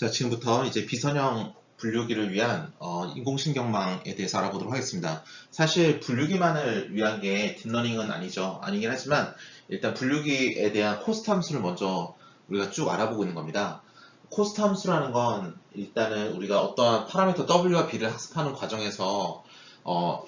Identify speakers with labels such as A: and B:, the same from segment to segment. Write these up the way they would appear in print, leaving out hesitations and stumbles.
A: 자, 지금부터 이제 비선형 분류기를 위한 인공신경망에 대해서 알아보도록 하겠습니다. 사실 분류기만을 위한 게 딥러닝은 아니죠. 아니긴 하지만 일단 분류기에 대한 코스트 함수를 먼저 우리가 쭉 알아보고 있는 겁니다. 코스트 함수라는 건 일단은 우리가 어떠한 파라미터 W와 B를 학습하는 과정에서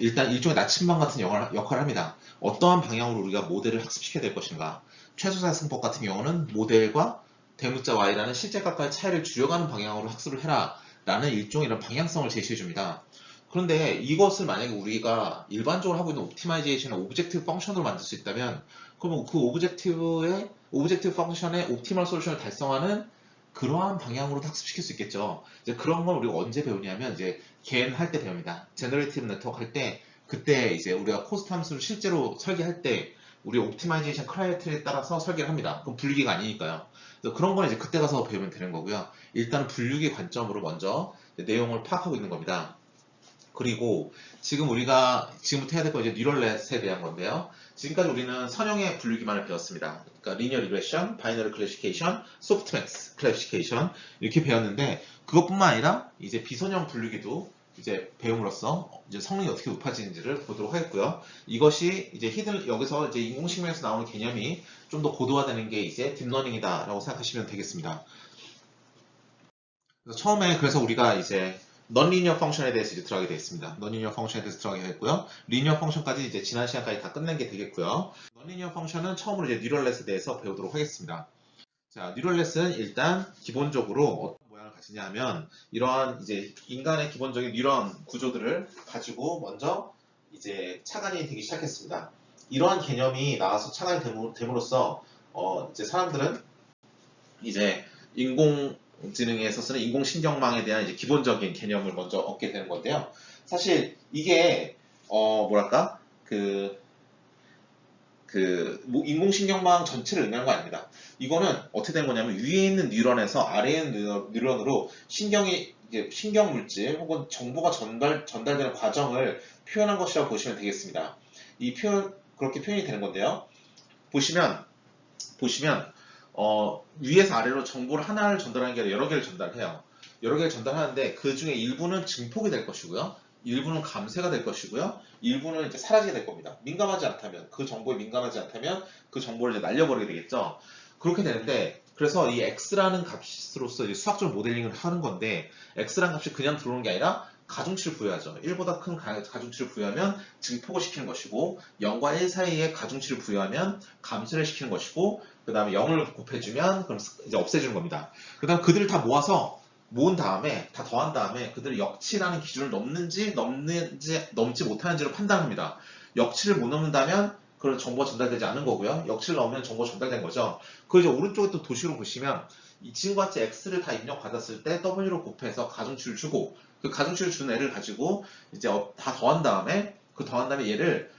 A: 일단 일종의 나침반 같은 역할을 합니다. 어떠한 방향으로 우리가 모델을 학습시켜야 될 것인가. 최소사승법 같은 경우는 모델과 대문자 y라는 실제값과의 차이를 줄여가는 방향으로 학습을 해라 라는 일종의 이런 방향성을 제시해 줍니다. 그런데 이것을 만약에 우리가 일반적으로 하고 있는 옵티마이제이션을 오브젝티브 펑션으로 만들 수 있다면 그러면 그 오브젝티브 펑션의 옵티멀 솔루션을 달성하는 그러한 방향으로도 학습시킬 수 있겠죠. 이제 그런 걸 우리가 언제 배우냐면 이제 겐 할 때 배웁니다. 제너레이티브 네트워크 할 때 그때 이제 우리가 코스트 함수를 실제로 설계할 때 우리 옵티마이제이션 크라이테리아에 따라서 설계를 합니다. 그럼 분류기가 아니니까요. 그래서 그런 건 이제 그때 가서 배우면 되는 거고요. 일단 분류기 관점으로 먼저 내용을 파악하고 있는 겁니다. 그리고 지금 우리가 지금부터 해야 될 건 이제 뉴럴넷에 대한 건데요. 지금까지 우리는 선형의 분류기만을 배웠습니다. 그러니까 리니어 리그레션, 바이너리 클래시피케이션, 소프트맥스 클래시피케이션 이렇게 배웠는데 그것뿐만 아니라 이제 비선형 분류기도 이제 배움으로써 이제 성능이 어떻게 높아지는지를 보도록 하겠고요. 이것이 이제 여기서 이제 인공식물에서 나오는 개념이 좀 더 고도화되는 게 이제 딥러닝이다라고 생각하시면 되겠습니다. 그래서 우리가 이제 넌리니어 펑션에 대해서 이제 들어가게 되겠습니다. 넌리니어 펑션에 대해서 들어가게 됐고요. 리니어 펑션까지 이제 지난 시간까지 다 끝낸 게 되겠고요. 넌리니어 펑션은 처음으로 이제 뉴럴넷에 대해서 배우도록 하겠습니다. 자, 뉴럴넷은 일단 기본적으로 어떤 모양을 가지냐 하면 이러한 이제 인간의 기본적인 뉴런 구조들을 가지고 먼저 이제 차관이 되기 시작했습니다. 이러한 개념이 나와서 차관이 됨으로써 이제 사람들은 이제 인공지능에서 쓰는 인공신경망에 대한 이제 기본적인 개념을 먼저 얻게 되는 건데요. 사실 이게 뭐랄까 인공신경망 전체를 의미하는 거 아닙니다. 이거는 어떻게 된 거냐면 위에 있는 뉴런에서 아래에 있는 뉴런으로 신경 물질 혹은 정보가 전달되는 과정을 표현한 것이라고 보시면 되겠습니다. 그렇게 표현이 되는 건데요. 보시면 위에서 아래로 정보를 하나를 전달하는 게 아니라 여러 개를 전달해요. 여러 개를 전달하는데 그 중에 일부는 증폭이 될 것이고요. 일부는 감쇄가 될 것이고요. 일부는 이제 사라지게 될 겁니다. 그 정보에 민감하지 않다면 그 정보를 이제 날려버리게 되겠죠. 그렇게 되는데 그래서 이 x라는 값으로서 이제 수학적 모델링을 하는 건데 x라는 값이 그냥 들어오는 게 아니라 가중치를 부여하죠. 1보다 큰 가중치를 부여하면 증폭을 시키는 것이고 0과 1 사이에 가중치를 부여하면 감쇄를 시키는 것이고 그 다음에 0을 곱해주면 그럼 이제 없애주는 겁니다. 그 다음 그들을 다 모은 다음에 다 더한 다음에 그들을 역치라는 기준을 넘지 못하는지를 판단합니다. 역치를 못 넘는다면 그런 정보가 전달되지 않은 거고요. 역치를 넘으면 정보가 전달된 거죠. 그 이제 오른쪽에 또 도식으로 보시면 이 지금과 같이 x를 다 입력받았을 때 w로 곱해서 가중치를 주고 그 가중치를 준 애를 가지고 이제 다 더한 다음에 얘를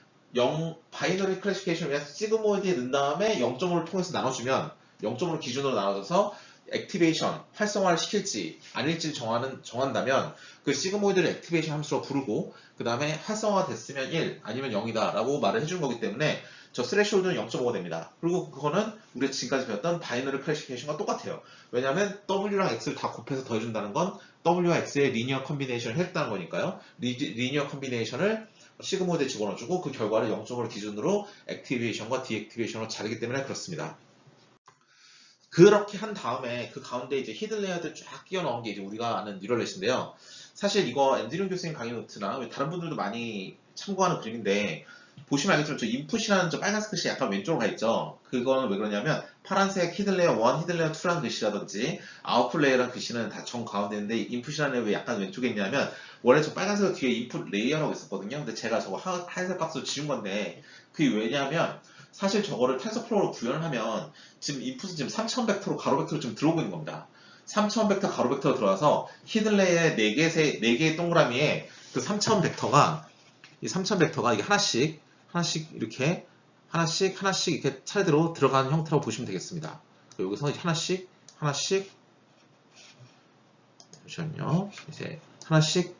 A: 바이너리 클래시피케이션을 위해서 시그모이드에 넣은 다음에 0.5를 통해서 나눠주면 0.5를 기준으로 나눠줘서 액티베이션, 활성화를 시킬지 아닐지를 정한다면 그 시그모이드를 액티베이션 함수로 부르고 그 다음에 활성화가 됐으면 1 아니면 0이다 라고 말을 해준 거기 때문에 저 스레시홀드는 0.5가 됩니다. 그리고 그거는 우리가 지금까지 배웠던 바이너리 클래시피케이션과 똑같아요. 왜냐하면 W랑 X를 다 곱해서 더해준다는 건 W와 X의 리니어 컨비네이션을 했다는 거니까요. 리니어 컨비네이션을 시그모이드에 집어넣어주고 그 결과를 0.5를 기준으로 액티베이션과 디액티베이션으로 자르기 때문에 그렇습니다. 그렇게 한 다음에 그 가운데 이제 히든 레이어들 쫙 끼워 넣은 게 이제 우리가 아는 뉴럴넷인데요. 사실 이거 앤드류 교수님 강의 노트나 다른 분들도 많이 참고하는 그림인데 보시면 알겠지만 저 인풋이라는 저 빨간색 글씨 약간 왼쪽으로 가 있죠. 그거는 왜 그러냐면 파란색 히든 레이어 1, 히든 레이어 2라는 글씨라든지 아웃풋 레이어라는 글씨는 다 정 가운데 있는데 인풋이라는 왜 약간 왼쪽에 있냐면 원래 저 빨간색 뒤에 인풋 레이어라고 있었거든요. 근데 제가 저거 하얀색 박스로 지운 건데 그게 왜냐면 사실 저거를 텐서플로우로 구현을 하면 지금 인풋은 지금 3000 벡터로 가로 벡터로 지금 들어오고 있는 겁니다. 3000 벡터 가로 벡터로 들어와서 히든 레이어의 4개의 동그라미에 그 3000 벡터가 이게 하나씩 이렇게 하나씩 이렇게 차례대로 들어가는 형태라고 보시면 되겠습니다. 여기서 하나씩 잠시만요. 이제 하나씩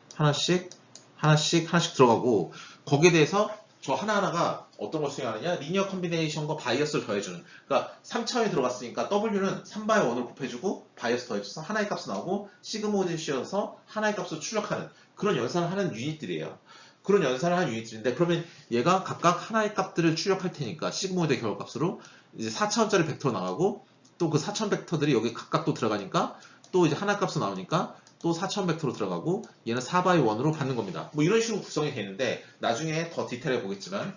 A: 들어가고 거기에 대해서 저 하나하나가 어떤 걸 수행하느냐? 리니어 컨비네이션과 바이어스를 더해주는. 그러니까 3차원이 들어갔으니까 W는 3/1을 곱해주고 바이어스 더해줘서 하나의 값이 나오고 시그모이드 씌워서 하나의 값을 출력하는 그런 연산을 하는 유닛들이에요. 그런 연산을 하는 유닛들인데 그러면 얘가 각각 하나의 값들을 출력할 테니까 시그모이드의 결과값으로 이제 4차원짜리 벡터로 나가고 또 그 4차원 벡터들이 여기 각각 또 들어가니까 또 이제 하나 값으로 나오니까 또 4차원 벡터로 들어가고 얘는 4/1으로 받는 겁니다. 뭐 이런 식으로 구성이 되는데 나중에 더 디테일해 보겠지만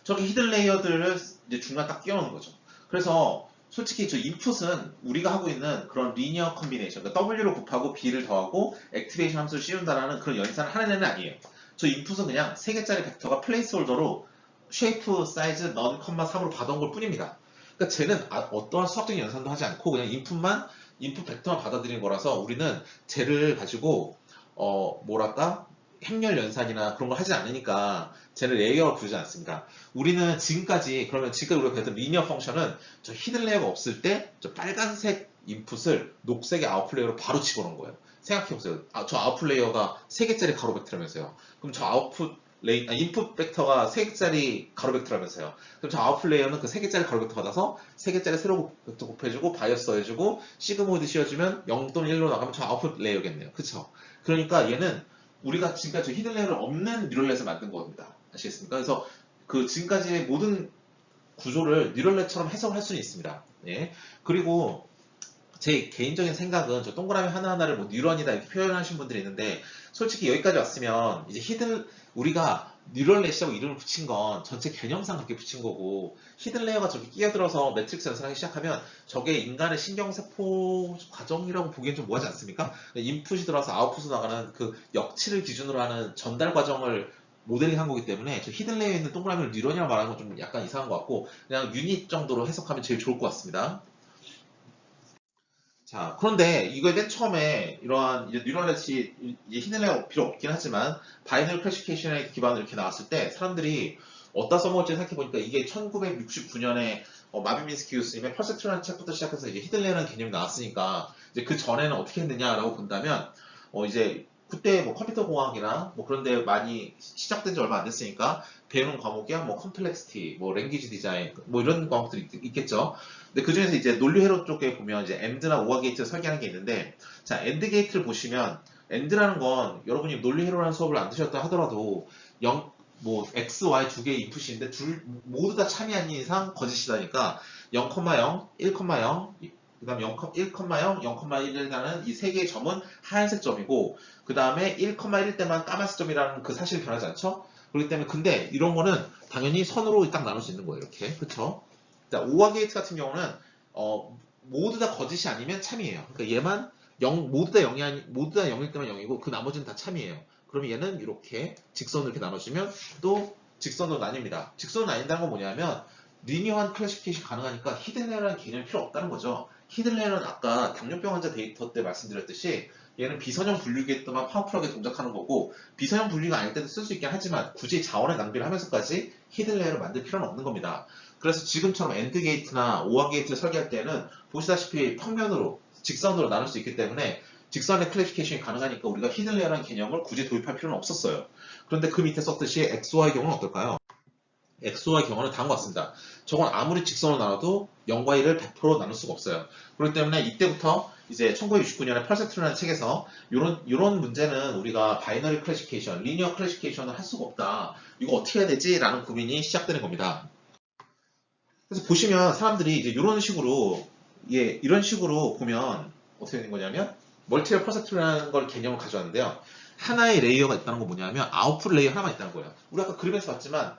A: 저기 히든 레이어들을 이제 중간 딱 끼워놓는 거죠. 그래서 솔직히 저 인풋은 우리가 하고 있는 그런 리니어 컨비네이션, 그러니까 W를 곱하고 B를 더하고 액티베이션 함수를 씌운다라는 그런 연산을 하는 애는 아니에요. 저 인풋은 그냥 3개짜리 벡터가 플레이스홀더로 쉐이프 사이즈 넌 컴마 3으로 받아온 걸 뿐입니다. 그러니까 쟤는 어떠한 수학적인 연산도 하지 않고 그냥 인풋 벡터만 받아들이는 거라서 우리는 쟤를 가지고 뭐랄까 행렬 연산이나 그런 걸 하지 않으니까 쟤를 레이어로 부르지 않습니다. 우리는 지금까지 우리가 배웠던 리니어 펑션은 저 히든 레이어가 없을 때 저 빨간색 인풋을 녹색의 아웃풋 레이어로 바로 집어넣은 거예요. 생각해보세요. 저 아웃풋 레이어가 3개짜리 가로 벡터라면서요. 그럼 저 인풋 벡터가 3개짜리 가로 벡터라면서요. 그럼 저 아웃풋 레이어는 그 3개짜리 가로 벡터 받아서 3개짜리 세로 벡터 곱해주고 바이어스 더해주고 시그모이드 씌워주면 0 또는 1로 나가면 저 아웃풋 레이어겠네요. 그쵸? 그러니까 얘는 우리가 지금까지 히든 레이어를 없는 뉴럴넷을 만든 겁니다. 아시겠습니까? 그래서 그 지금까지의 모든 구조를 뉴럴넷처럼 해석을 할 수는 있습니다. 예. 그리고 제 개인적인 생각은 저 동그라미 하나하나를 뭐 뉴런이다 이렇게 표현하신 분들이 있는데 솔직히 여기까지 왔으면 이제 우리가 뉴럴넷이라고 이름을 붙인 건 전체 개념상 그렇게 붙인 거고 히든 레이어가 저기 끼어들어서 매트릭스 연산하기 시작하면 저게 인간의 신경세포 과정이라고 보기엔 좀 뭐하지 않습니까? 인풋이 들어와서 아웃풋으로 나가는 그 역치를 기준으로 하는 전달 과정을 모델링한 거기 때문에 저 히든 레이어에 있는 동그라미를 뉴런이라고 말하는 건 좀 약간 이상한 것 같고 그냥 유닛 정도로 해석하면 제일 좋을 것 같습니다. 자, 그런데 이거 맨 처음에 이러한 이제 뉴럴넷이 히든 레이어가 필요 없긴 하지만 바이너리 클래시피케이션에 기반으로 이렇게 나왔을 때 사람들이 어디다 써먹을지 생각해보니까 이게 1969년에 마빈 미스키 교수님의 퍼셉트라는 책부터 시작해서 이제 히든 레이어라는 개념이 나왔으니까 이제 그 전에는 어떻게 했느냐라고 본다면 이제 그때 뭐 컴퓨터 공학이나 뭐 그런 데 많이 시작된 지 얼마 안 됐으니까 배우는 과목이야 뭐 컴플렉시티, 뭐 랭귀지 디자인 뭐 이런 과목들이 있겠죠. 근데 그 중에서 이제 논리 회로 쪽에 보면 이제 AND나 OR 게이트를 설계하는 게 있는데, 자, AND 게이트를 보시면, AND라는 건 여러분이 논리 회로라는 수업을 안 드셨다 하더라도, 뭐, X, Y 두 개의 인풋인데, 모두 다 참이 아닌 이상 거짓이다니까, 0,0, 1,0, 그 다음 1,0, 0,1이라는 이 세 개의 점은 하얀색 점이고, 그 다음에 1,1 때만 까만색 점이라는 그 사실이 변하지 않죠? 그렇기 때문에, 근데 이런 거는 당연히 선으로 딱 나눌 수 있는 거예요, 이렇게. 그쵸? 자, 오화 게이트 같은 경우는 모두 다 거짓이 아니면 참이에요. 그러니까 얘만 모두 다 0이 모두 다 0일 때만 0이고 그 나머지는 다 참이에요. 그러면 얘는 이렇게 직선으로 이렇게 나눠주면 또 직선으로 나뉩니다. 직선으로 나뉜다는 건 뭐냐면 리니어한 클래시피케이션 가능하니까 히든 레이어라는 개념이 필요 없다는 거죠. 히든 레이어는 아까 당뇨병 환자 데이터 때 말씀드렸듯이 얘는 비선형 분류기에 또만 파워풀하게 동작하는 거고 비선형 분류가 아닐 때도 쓸 수 있긴 하지만 굳이 자원의 낭비를 하면서까지 히든 레이어를 만들 필요는 없는 겁니다. 그래서 지금처럼 엔드 게이트나 오화 게이트를 설계할 때는 보시다시피 평면으로 직선으로 나눌 수 있기 때문에 직선의 클래시피케이션이 가능하니까 우리가 히든 레이어라는 개념을 굳이 도입할 필요는 없었어요. 그런데 그 밑에 썼듯이 XO의 경우는 어떨까요? XO의 경우는 다음과 같습니다. 저건 아무리 직선으로 나눠도 0과 1을 100% 나눌 수가 없어요. 그렇기 때문에 이때부터 이제 1969년에 펄세트라는 책에서 이런 문제는 우리가 바이너리 클래시피케이션, 리니어 클래시피케이션을 할 수가 없다. 이거 어떻게 해야 되지? 라는 고민이 시작되는 겁니다. 그래서 보시면 사람들이 이제 이런 식으로 보면 어떻게 되는 거냐면 멀티레이어 퍼셉트라는 걸 개념을 가져왔는데요. 하나의 레이어가 있다는 건 뭐냐면 아웃풋 레이어 하나만 있다는 거예요. 우리 아까 그림에서 봤지만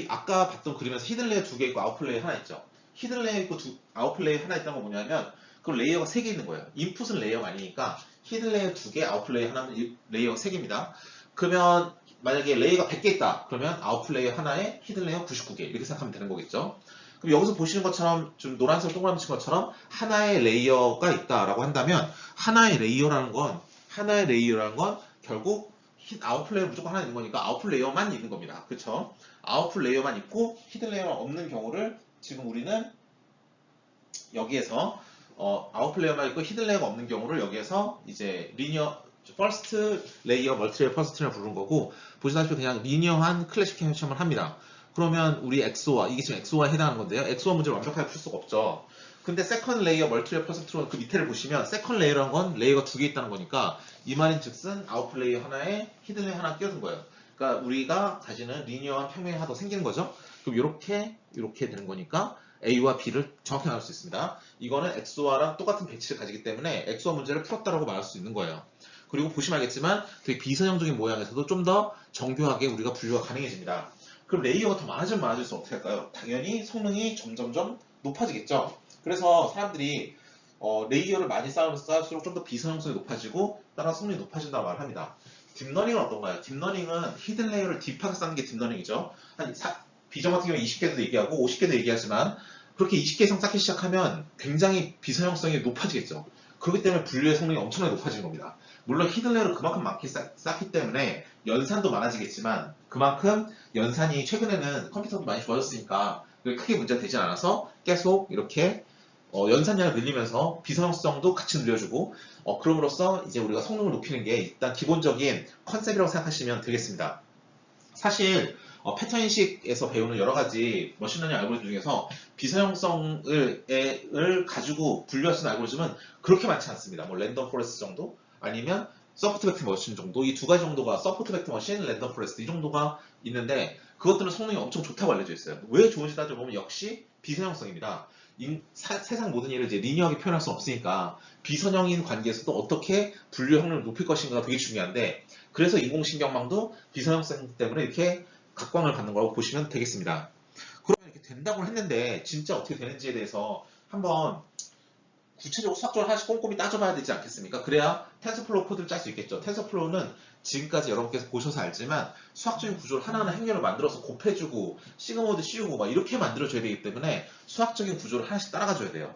A: 아까 봤던 그림에서 히든 레이어 2개 있고 아웃풋 레이어 하나 있죠. 히든 레이어 있고 아웃풋 레이어 하나 있다는 건 뭐냐면 그 레이어가 3개 있는 거예요. 인풋은 레이어가 아니니까 히든 레이어 2개, 아웃풋 레이어 하나는 레이어가 3개입니다. 그러면 만약에 레이어가 100개 있다. 그러면 아웃풋 레이어 하나에 히든 레이어 99개 이렇게 생각하면 되는 거겠죠. 그럼 여기서 보시는 것처럼 좀 노란색 동그라미 친 것처럼 하나의 레이어가 있다라고 한다면 하나의 레이어라는 건 결국 아웃풋 레이어 무조건 하나 있는 거니까 아웃풋 레이어만 있는 겁니다. 그쵸? 아웃풋 레이어만 있고 히든 레이어가 없는 경우를 지금 우리는 여기에서 아웃풋 레이어만 있고 히든 레이어가 없는 경우를 여기에서 이제 리니어 퍼스트 레이어 멀티레이어 퍼스트라고 부르는 거고, 보시다시피 그냥 리니어한 클래시피케이션을 합니다. 그러면 우리 엑소와, 이게 지금 엑소와에 해당하는 건데요. 엑소와 문제를 완벽하게 풀 수가 없죠. 근데 세컨드 레이어 멀티레이어 퍼스트로 그 밑에를 보시면 세컨드 레이어란 건 레이어가 두 개 있다는 거니까 이 말인 즉슨 아웃풋 레이어 하나에 히든 레이어 하나 끼워준 거예요. 그러니까 우리가 가지는 리니어한 평면이 하나 더 생기는 거죠. 그럼 이렇게 되는 거니까 A와 B를 정확히 나눌 수 있습니다. 이거는 엑소와랑 똑같은 배치를 가지기 때문에 엑소와 문제를 풀었다라고 말할 수 있는 거예요. 그리고 보시면 알겠지만 되게 비선형적인 모양에서도 좀 더 정교하게 우리가 분류가 가능해집니다. 그럼 레이어가 더 많아지면 많아질수록 어떻게 할까요? 당연히 성능이 점점점 높아지겠죠. 그래서 사람들이 레이어를 많이 쌓을수록 좀 더 비선형성이 높아지고 따라 성능이 높아진다고 말합니다. 딥러닝은 어떤가요? 딥러닝은 히든 레이어를 딥하게 쌓는 게 딥러닝이죠. 비전 같은 경우는 20개도 얘기하고 50개도 얘기하지만 그렇게 20개 이상 쌓기 시작하면 굉장히 비선형성이 높아지겠죠. 그렇기 때문에 분류의 성능이 엄청나게 높아지는 겁니다. 물론 히든 레이어를 그만큼 많게 쌓기 때문에 연산도 많아지겠지만 그만큼 연산이 최근에는 컴퓨터도 많이 좋아졌으니까 크게 문제가 되지 않아서 계속 이렇게 연산량을 늘리면서 비선형성도 같이 늘려주고 그럼으로써 이제 우리가 성능을 높이는 게 일단 기본적인 컨셉이라고 생각하시면 되겠습니다. 사실 패턴 인식에서 배우는 여러 가지 머신러닝 알고리즘 중에서 비선형성을 가지고 분류할 수 있는 알고리즘은 그렇게 많지 않습니다. 뭐 랜덤 포레스트 정도 아니면 서포트 벡터 머신 정도, 이 두 가지 정도가 서포트 벡터 머신, 랜덤 포레스트 이 정도가 있는데 그것들은 성능이 엄청 좋다고 알려져 있어요. 왜 좋은지 따져보면 역시 비선형성입니다. 세상 모든 일을 이제 리니어하게 표현할 수 없으니까 비선형인 관계에서도 어떻게 분류 확률을 높일 것인가가 되게 중요한데 그래서 인공신경망도 비선형성 때문에 이렇게 각광을 받는 거라고 보시면 되겠습니다. 그러면 이렇게 된다고 했는데 진짜 어떻게 되는지에 대해서 한번 구체적으로 수학적으로 하나씩 꼼꼼히 따져봐야 되지 않겠습니까? 그래야 텐서플로우 코드를 짤 수 있겠죠. 텐서플로우는 지금까지 여러분께서 보셔서 알지만 수학적인 구조를 하나하나 행렬을 만들어서 곱해주고 시그모드 씌우고 막 이렇게 만들어줘야 되기 때문에 수학적인 구조를 하나씩 따라가줘야 돼요.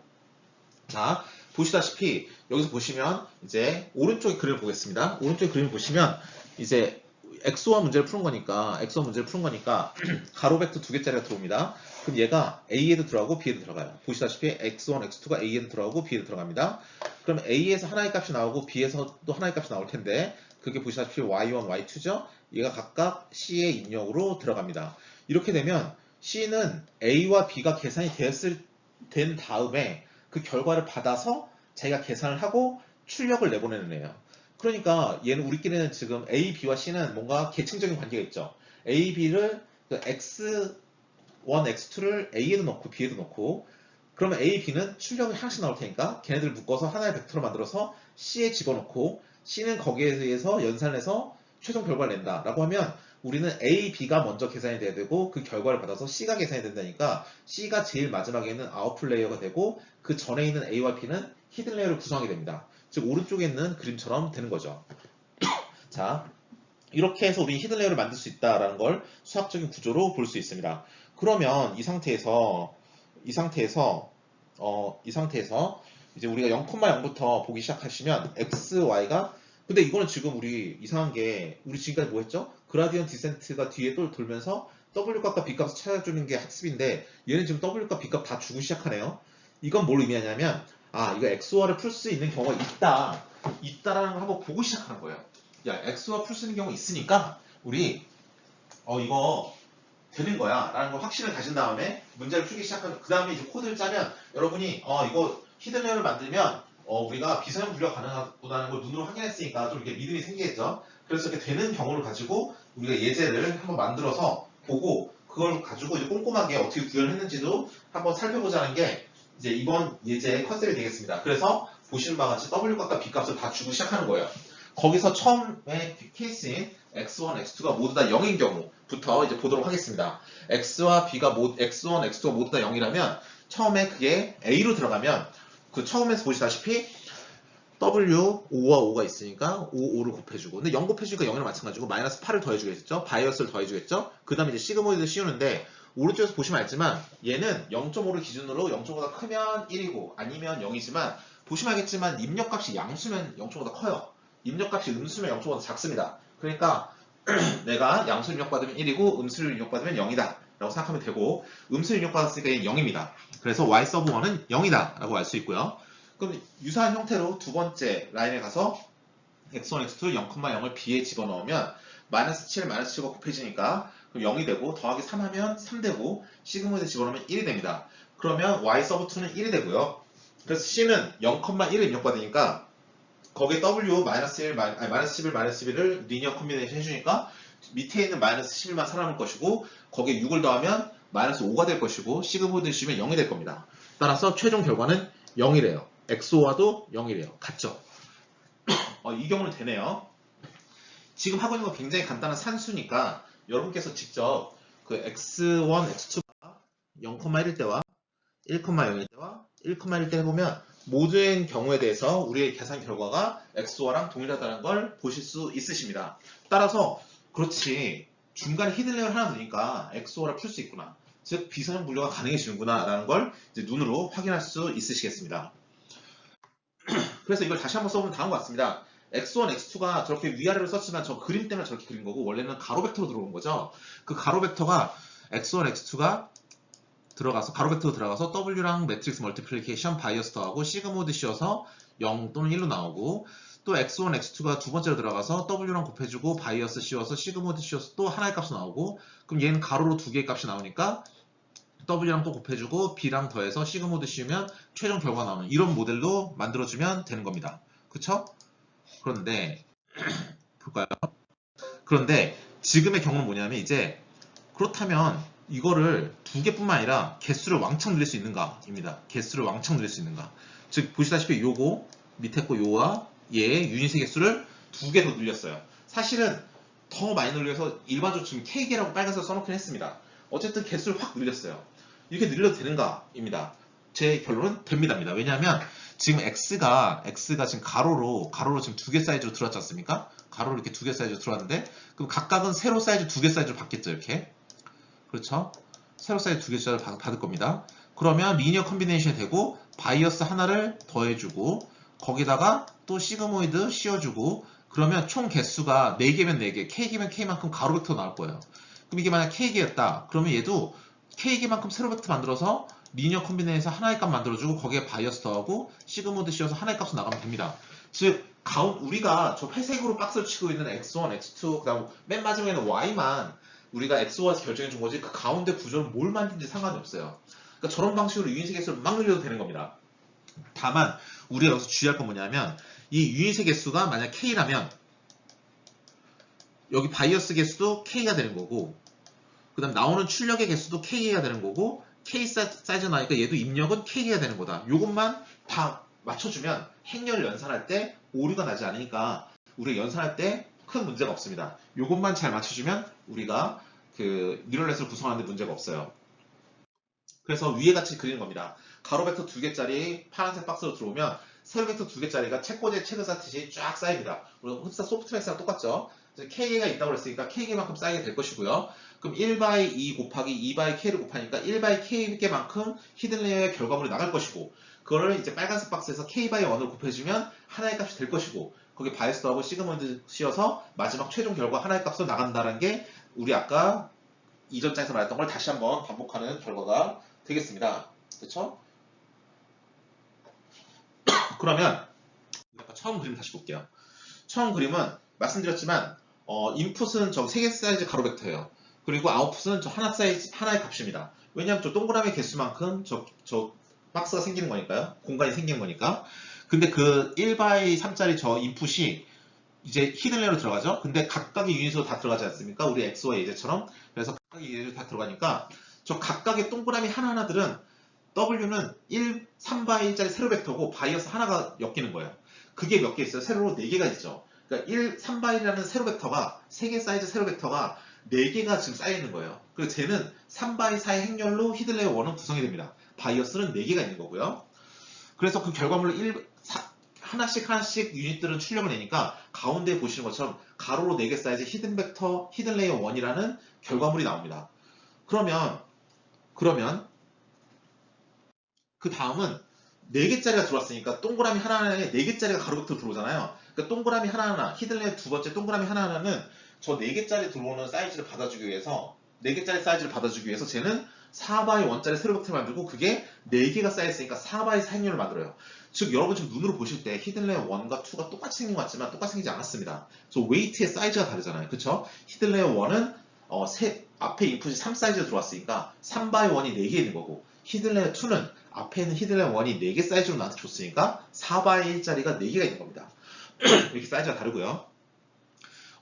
A: 자, 보시다시피 여기서 보시면 이제 오른쪽에 그림을 보겠습니다. 오른쪽에 그림을 보시면 이제 엑소와 문제를 푸는 거니까 가로 벡터 두 개짜리가 들어옵니다. 그럼 얘가 A에도 들어가고 B에도 들어가요. 보시다시피 x1, x2가 A에도 들어가고 B에도 들어갑니다. 그럼 A에서 하나의 값이 나오고 B에서 또 하나의 값이 나올 텐데 그게 보시다시피 y1, y2죠. 얘가 각각 C의 입력으로 들어갑니다. 이렇게 되면 C는 A와 B가 계산이 된 다음에 그 결과를 받아서 자기가 계산을 하고 출력을 내보내는 애예요. 그러니까 얘는 우리끼리는 지금 A, B와 C는 뭔가 계층적인 관계가 있죠. A, B를 X1, X2를 A에도 넣고 B에도 넣고 그러면 A, B는 출력이 하나씩 나올 테니까 걔네들 묶어서 하나의 벡터로 만들어서 C에 집어넣고 C는 거기에 의해서 연산해서 최종 결과를 낸다 라고 하면 우리는 A, B가 먼저 계산이 돼야 되고 그 결과를 받아서 C가 계산이 된다니까 C가 제일 마지막에는 아웃풋 레이어가 되고 그 전에 있는 A와 B는 히든 레이어를 구성하게 됩니다. 즉 오른쪽에 있는 그림처럼 되는 거죠. 자, 이렇게 해서 우리 히든 레이어를 만들 수 있다라는 걸 수학적인 구조로 볼 수 있습니다. 그러면 이 상태에서 이제 우리가 0,0부터 보기 시작하시면 x, y가 근데 이거는 지금 우리 이상한 게 우리 지금까지 뭐 했죠? 그라디언 디센트가 뒤에 또 돌면서 w값과 b값을 찾아주는 게 학습인데 얘는 지금 w값, b값 다 주고 시작하네요. 이건 뭘 의미하냐면 이거 XOR을 풀 수 있는 경우가 있다라는 걸 한번 보고 시작하는 거예요. 야, XOR 풀 수 있는 경우가 있으니까 우리 이거 되는 거야 라는 걸 확신을 가진 다음에 문제를 풀기 시작하면 그 다음에 이제 코드를 짜면 여러분이 이거 히든 레이어를 만들면 우리가 비선형 분류가 가능하다는 걸 눈으로 확인했으니까 좀 이렇게 믿음이 생기겠죠. 그래서 이렇게 되는 경우를 가지고 우리가 예제를 한번 만들어서 보고 그걸 가지고 이제 꼼꼼하게 어떻게 구현했는지도 한번 살펴보자는 게 이제 이번 예제의 컨셉이 되겠습니다. 그래서 보시는 바와 같이 W값과 B값을 다 주고 시작하는 거예요. 거기서 처음에 케이스인 X1, X2가 모두 다 0인 경우부터 이제 보도록 하겠습니다. X1, X2가 모두 다 0이라면 처음에 그게 A로 들어가면 그 처음에서 보시다시피 W, 5와 5가 있으니까 5, 5를 곱해주고 근데 0 곱해주니까 0이랑 마찬가지고 마이너스 8을 더해주겠죠? 바이어스를 더해주겠죠? 그 다음에 이제 시그모이드 씌우는데 오른쪽에서 보시면 알지만 얘는 0.5를 기준으로 0.5보다 크면 1이고 아니면 0이지만 보시면 알겠지만 입력값이 양수면 0.5보다 커요. 입력값이 음수면 0.5보다 작습니다. 그러니까 내가 양수를 입력받으면 1이고 음수를 입력받으면 0이다 라고 생각하면 되고 음수를 입력받았으니까 얘는 0입니다. 그래서 y 서브 1은 0이다 라고 알 수 있고요. 그럼 유사한 형태로 두 번째 라인에 가서 x1, x2 0,0을 b에 집어넣으면 마이너스 7, 마이너스 7과 곱해지니까 그럼 0이 되고 더하기 3 하면 3 되고 시그모이드 집어넣으면 1이 됩니다. 그러면 y 서브 2는 1이 되고요. 그래서 c는 0,1을 입력받으니까 거기에 w 마이너스 1, 마이너스 11, 마이너스 11을 리니어 콤비네이션 해주니까 밑에 있는 마이너스 11만 살아남을 것이고 거기에 6을 더하면 마이너스 5가 될 것이고 시그모이드 씌우면 0이 될 겁니다. 따라서 최종 결과는 0이래요. XO와도 0이래요. 같죠? 이 경우는 되네요. 지금 하고 있는 거 굉장히 간단한 산수니까 여러분께서 직접 그 x1, x2가 0,1일 때와 1,0일 때와 1,1일 때 해보면 모든 경우에 대해서 우리의 계산 결과가 XO랑 동일하다는 걸 보실 수 있으십니다. 따라서 그렇지 중간에 히든 레이어를 하나 넣으니까 XO라 풀 수 있구나. 즉 비선형 분류가 가능해지는구나 라는 걸 이제 눈으로 확인할 수 있으시겠습니다. 그래서 이걸 다시 한번 써보면 다음과 같습니다. x1, x2가 저렇게 위아래로 썼지만 저 그림 때문에 저렇게 그린 거고 원래는 가로 벡터로 들어온 거죠. 그 가로 벡터가 x1, x2가 들어가서 가로 벡터로 들어가서 W랑 매트릭스 멀티플리케이션 바이어스 더하고 시그모드 씌워서 0 또는 1로 나오고 또 x1, x2가 두 번째로 들어가서 W랑 곱해주고 바이어스 씌워서 시그모드 씌워서 또 하나의 값이 나오고 그럼 얘는 가로로 두 개의 값이 나오니까 W랑 또 곱해주고 B랑 더해서 시그모드 씌우면 최종 결과가 나오는 이런 모델로 만들어주면 되는 겁니다. 그쵸? 그런데 볼까요? 그런데 지금의 경우는 뭐냐면 이제 그렇다면 이거를 두 개뿐만 아니라 개수를 왕창 늘릴 수 있는가 입니다. 개수를 왕창 늘릴 수 있는가. 즉 보시다시피 요거 밑에 거 요와 얘의 유닛의 개수를 두 개 더 늘렸어요. 사실은 더 많이 늘려서 일반적으로 지금 K개라고 빨간색 써놓긴 했습니다. 어쨌든 개수를 확 늘렸어요. 이렇게 늘려도 되는가 입니다. 제 결론은 됩니다입니다. 왜냐하면 지금 X가 지금 가로로 지금 두 개 사이즈로 들어왔지 않습니까? 가로로 이렇게 두 개 사이즈로 들어왔는데 그럼 각각은 세로 사이즈 두 개 사이즈로 받겠죠 이렇게. 그렇죠? 세로 사이즈 두 개짜리 받을 겁니다. 그러면 리니어 컨비네이션이 되고 바이어스 하나를 더해주고 거기다가 또 시그모이드 씌워주고 그러면 총 개수가 4개면 4개, K개면 K만큼 가로 벡터 나올 거예요. 그럼 이게 만약 K개였다. 그러면 얘도 K개만큼 세로 벡터 만들어서 리니어 컨비네이션 하나의 값 만들어주고 거기에 바이어스 더하고 시그모드 씌워서 하나의 값으로 나가면 됩니다. 즉 우리가 저 회색으로 박스를 치고 있는 X1, X2 그다음 맨 마지막에는 Y만 우리가 XO에서 결정해 준 거지 그 가운데 구조는 뭘 만든지 상관이 없어요. 그러니까 저런 방식으로 유인색 개수를 막 늘려도 되는 겁니다. 다만 우리가 여기서 주의할 건 뭐냐면 이 유인색 개수가 만약 K라면 여기 바이어스 개수도 K가 되는 거고 그 다음 나오는 출력의 개수도 K가 되는 거고 K 사이즈 나니까 얘도 입력은 K가 되는 거다. 이것만 다 맞춰주면 행렬 연산할 때 오류가 나지 않으니까 우리가 연산할 때 큰 문제가 없습니다. 이것만 잘 맞춰주면 우리가 그 뉴럴넷을 구성하는 데 문제가 없어요. 그래서 위에 같이 그리는 겁니다. 가로 벡터 두 개짜리 파란색 박스로 들어오면 세로 벡터 두 개짜리가 책꽂이에 책을 쌓듯이 쫙 쌓입니다. 물론 흡사 소프트맥스랑 똑같죠. K개가 있다고 그랬으니까 K개만큼 쌓이게 될 것이고요. 그럼 1/2 곱하기 2/K를 곱하니까 1/K개만큼 히든 레이어의 결과물이 나갈 것이고 그거를 이제 빨간색 박스에서 K/1을 곱해주면 하나의 값이 될 것이고 거기 바이어스 더하고 시그모이드 씌워서 마지막 최종 결과 하나의 값으로 나간다는 게 우리 아까 이전 장에서 말했던 걸 다시 한번 반복하는 결과가 되겠습니다. 그렇죠? 그러면 처음 그림 다시 볼게요. 처음 그림은 말씀드렸지만 인풋은 저 3개 사이즈 가로 벡터예요. 그리고 아웃풋은 저 하나의 값입니다. 왜냐하면 저 동그라미 개수만큼 저 박스가 생기는 거니까요. 공간이 생기는 거니까. 근데 그 1/3짜리 저 인풋이 이제 히든 레이어로 들어가죠. 근데 각각의 유닛으로 다 들어가지 않습니까? 우리 엑소와 예제처럼. 그래서 각각의 유닛으로 다 들어가니까 저 각각의 동그라미 하나하나들은 W는 3/1짜리 세로 벡터고 바이어스 하나가 엮이는 거예요. 그게 몇 개 있어요? 세로로 4개가 있죠. 그러니까 3/1이라는 세로 벡터가 3개 사이즈 세로 벡터가 4개가 지금 쌓여 있는 거예요. 그래서 쟤는 3/4의 행렬로 히든 레이어 1은 구성이 됩니다. 바이어스는 4개가 있는 거고요. 그래서 그 결과물을 하나씩 유닛들은 출력을 내니까 가운데 보시는 것처럼 가로로 4개 사이즈 히든 레이어 1이라는 결과물이 나옵니다. 그러면 그 다음은 4개짜리가 들어왔으니까 동그라미 하나하나에 4개짜리가 가로 벡터로 들어오잖아요. 그러니까 동그라미 하나하나, 히든 레이어 두 번째 동그라미 하나하나는 저 4개짜리 들어오는 사이즈를 받아주기 위해서 4개짜리 사이즈를 받아주기 위해서 쟤는 4/1짜리 세로 벡터를 만들고 그게 4개가 쌓여있으니까 4/4 행렬을 만들어요. 즉 여러분 지금 눈으로 보실 때 히든 레이어 1과 2가 똑같이 생긴 것 같지만 똑같이 생기지 않았습니다. 그래서 웨이트의 사이즈가 다르잖아요. 그쵸? 히든 레이어 1은 앞에 인풋이 3 사이즈로 들어왔으니까 3x1이 4개 있는 거고, 히든 레이어 2는 앞에 있는 히든 레이어 1이 4개 사이즈로 나한테 줬으니까 4x1짜리가 4개가 있는 겁니다. 이렇게 사이즈가 다르고요.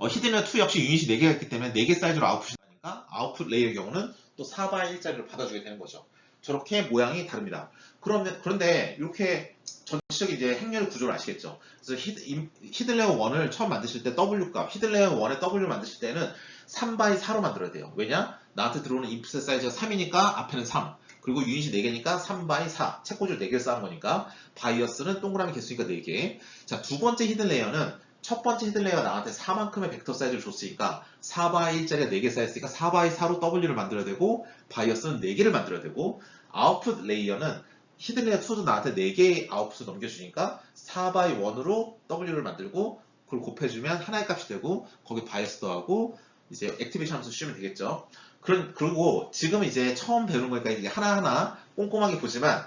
A: 히든 레이어 2 역시 유닛이 4개가 있기 때문에 4개 사이즈로 아웃풋이 나니까 아웃풋 레이어의 경우는 또 4x1짜리를 받아주게 되는 거죠. 저렇게 모양이 다릅니다. 그런데 이렇게 전체적인 이제 행렬 구조를 아시겠죠? 그래서 히든 레이어 1을 처음 만드실 때 W 값, 히든 레이어 1의 W를 만드실 때는 3x4로 만들어야 돼요. 왜냐? 나한테 들어오는 인풋의 사이즈가 3이니까 앞에는 3. 그리고 유닛이 4개니까 3x4. 책꽂이를 4개를 쌓은 거니까 바이어스는 동그라미 개수니까 4개. 자, 두 번째 히든 레이어는 첫 번째 히든 레이어가 나한테 4만큼의 벡터 사이즈를 줬으니까 4x1짜리가 4개 쌓였으니까 4x4로 W를 만들어야 되고 바이어스는 4개를 만들어야 되고, 아웃풋 레이어는 히든 레이어 2도 나한테 4개의 아웃풋을 넘겨주니까 4x1으로 W를 만들고 그걸 곱해주면 하나의 값이 되고 거기 바이어스 더하고 이제 액티베이션 함수 쓰시면 되겠죠. 그리고 지금은 이제 처음 배우는 거니까 이게 하나하나 꼼꼼하게 보지만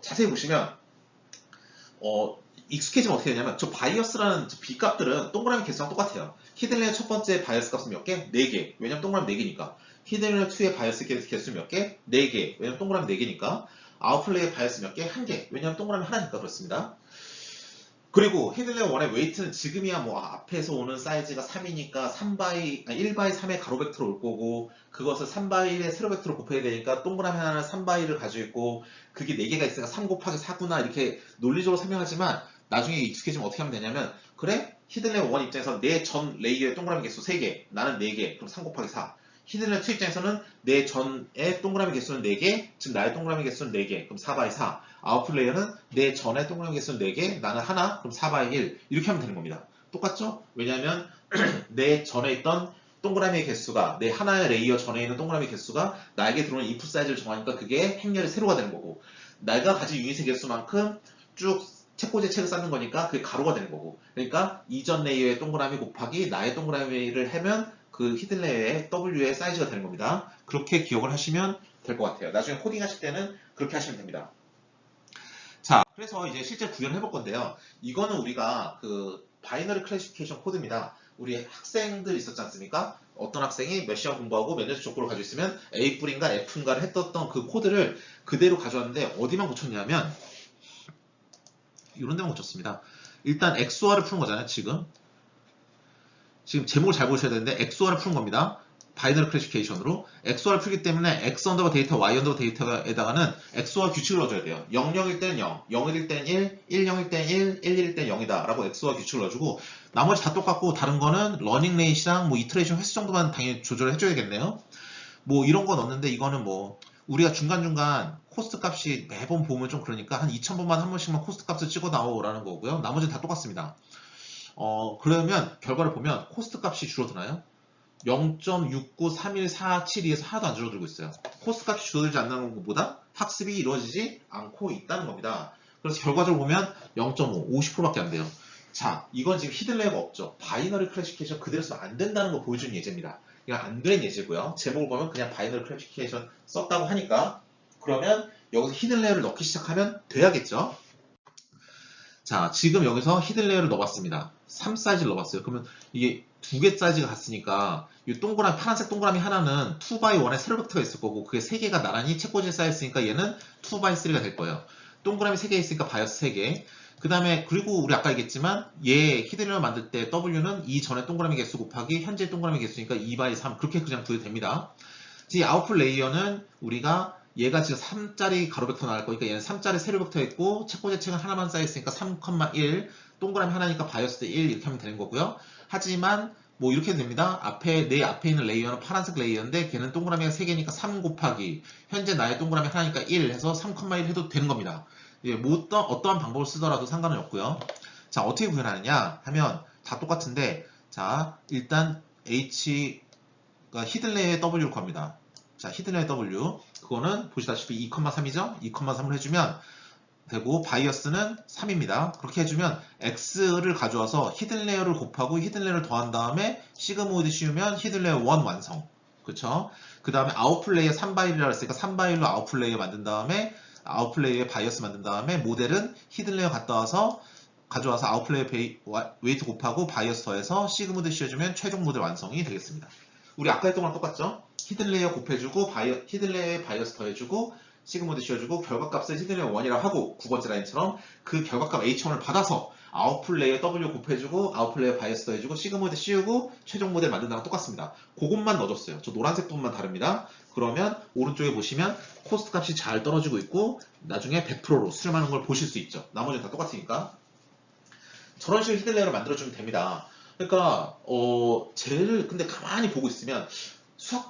A: 자세히 보시면 익숙해지면 어떻게 되냐면 저 바이어스라는 저 B값들은 동그라미 개수랑 똑같아요. 히든 레이어 첫 번째 바이어스 값은 몇 개? 4개. 왜냐면 동그라미 4개니까. 히든 레이어 2의 바이어스 개수 몇 개? 4개. 왜냐면 동그라미 4개니까. 아웃풋 레이어 바이어스 몇 개? 1개. 왜냐면 동그라미 하나니까 그렇습니다. 그리고 히든 레이어 1의 웨이트는 지금이야 뭐 앞에서 오는 사이즈가 3이니까 1x3의 가로 벡터로 올 거고, 그것을 3x1의 세로 벡터로 곱해야 되니까 동그라미 하나는 3x1을 가지고 있고 그게 4개가 있으니까 3 곱하기 4구나 이렇게 논리적으로 설명하지만 나중에 익숙해지면 어떻게 하면 되냐면, 그래? 히든 레이어 1 입장에서 내 전 레이어의 동그라미 개수 3개, 나는 4개, 그럼 3 곱하기 4. 히든 레이어 2 입장에서는 내 전의 동그라미 개수는 4개, 즉 나의 동그라미 개수는 4개, 그럼 4x4. 아웃풋 레이어는 내 전의 동그라미 개수는 4개, 나는 하나, 그럼 4x1. 이렇게 하면 되는 겁니다. 똑같죠? 왜냐하면 내 전에 있던 동그라미의 개수가, 내 하나의 레이어 전에 있는 동그라미 개수가 나에게 들어오는 인풋 사이즈를 정하니까 그게 행렬의 세로가 되는 거고, 내가 가진 유닛의 개수만큼 쭉 책꽂이에 책을 쌓는 거니까 그게 가로가 되는 거고, 그러니까 이전 레이어의 동그라미 곱하기 나의 동그라미를 하면 그 히든 레이어의 W의 사이즈가 되는 겁니다. 그렇게 기억을 하시면 될 것 같아요. 나중에 코딩 하실 때는 그렇게 하시면 됩니다. 자, 그래서 이제 실제 구현을 해볼 건데요. 이거는 우리가 그 바이너리 클래시피케이션 코드입니다. 우리 학생들 있었지 않습니까? 어떤 학생이 몇 시간 공부하고 몇 년째 족구를 가지고 있으면 A뿔인가 F인가를 했던 그 코드를 그대로 가져왔는데 어디만 고쳤냐면 이런 데만 고쳤습니다. 일단 XOR을 푸는 거잖아요. 지금 제목을 잘 보셔야 되는데 XOR을 푸는 겁니다. 바이너리 클래시피케이션으로 XOR을 풀기 때문에 X 언더바 데이터, Y 언더바 데이터에다가는 XOR 규칙을 넣어줘야 돼요. 00일 때는 0, 01일 때는 1, 10일 때는 1, 11일 때는 0이다 라고 XOR 규칙을 넣어주고, 나머지 다 똑같고 다른 거는 러닝 레이시랑 뭐 이터레이션 횟수 정도만 당연히 조절을 해줘야겠네요. 뭐 이런 거 넣었는데 이거는 뭐 우리가 중간중간 코스트 값이 매번 보면 좀 그러니까 한 2000번만 한 번씩만 코스트 값을 찍어 나오라는 거고요. 나머지는 다 똑같습니다. 그러면 결과를 보면 코스트 값이 줄어드나요? 0.6931472에서 하나도 안 줄어들고 있어요. 코스트 값이 줄어들지 않는 것보다 학습이 이루어지지 않고 있다는 겁니다. 그래서 결과적으로 보면 0.5, 50%밖에 안 돼요. 자, 이건 지금 히든 레이어가 없죠. 바이너리 클래시피케이션 그대로 쓰면 안 된다는 거 보여주는 예제입니다. 이건 안 되는 예제고요. 제목을 보면 그냥 바이너리 클래시피케이션 썼다고 하니까, 그러면 여기서 히든 레이어를 넣기 시작하면 돼야겠죠. 자, 지금 여기서 히든 레이어를 넣어봤습니다. 3 사이즈를 넣어봤어요. 그러면 이게 2개 사이즈가 같으니까 이 동그라미, 파란색 동그라미 하나는 2x1의 세로 벡터가 있을 거고 그게 3개가 나란히 책꽂이에 쌓여있으니까 얘는 2x3가 될 거예요. 동그라미 3개 있으니까 바이어스 3개. 그 다음에 그리고 우리 아까 얘기했지만 얘 히든 레이어 만들 때 W는 이 전에 동그라미 개수 곱하기 현재 동그라미 개수니까 2x3 그렇게 그냥 구해도 됩니다. 이 아웃풋 레이어는 우리가 얘가 지금 3짜리 가로 벡터 나올 거니까 얘는 3짜리 세로 벡터 있고 책꽂이 책은 하나만 쌓여있으니까 3,1 동그라미 하나니까 바이어스 1 이렇게 하면 되는 거고요. 하지만 뭐 이렇게 됩니다. 내 앞에 있는 레이어는 파란색 레이어인데 걔는 동그라미가 3개니까 3 곱하기 현재 나의 동그라미 하나니까 1 해서 3,1 해도 되는 겁니다. 예, 뭐 어떠한 방법을 쓰더라도 상관은 없고요. 자, 어떻게 구현하느냐 하면 다 똑같은데, 자, 일단 H가 히든 레이어의 W를 구합니다. 자, 히든 레이어 W 그거는 보시다시피 2,3이죠? 2,3을 해주면 되고 바이어스는 3입니다. 그렇게 해주면 X를 가져와서 히든 레이어를 곱하고 히든 레이어를 더한 다음에 시그모이드 씌우면 히든 레이어 1 완성. 그쵸? 그 다음에 아웃풋 레이어 3x1이라고 했으니까 3x1로 아웃풋 레이어 만든 다음에 아웃풋 레이어에 바이어스 만든 다음에 모델은 히든 레이어 갔다 와서 가져와서 아웃풋 레이어 웨이트 곱하고 바이어스 더해서 시그모드 씌워주면 최종 모델 완성이 되겠습니다. 우리 아까 했던 거랑 똑같죠? 히든 레이어 곱해주고 히든 레이어에 바이어스 더해주고 시그모드 씌워주고 결과값을 히든 레이어 1이라고 하고 9번째 라인처럼 그 결과값 H1을 받아서 아웃풋 레이어 W 곱해주고 아웃풋 레이어 바이어스 더해주고 시그모드 씌우고 최종 모델 만든 다랑 똑같습니다. 그것만 넣어줬어요. 저 노란색 부분만 다릅니다. 그러면 오른쪽에 보시면 코스트 값이 잘 떨어지고 있고 나중에 100%로 수렴하는 걸 보실 수 있죠. 나머지는 다 똑같으니까. 저런 식으로 히든 레이어를 만들어주면 됩니다. 그러니까 제일 근데 가만히 보고 있으면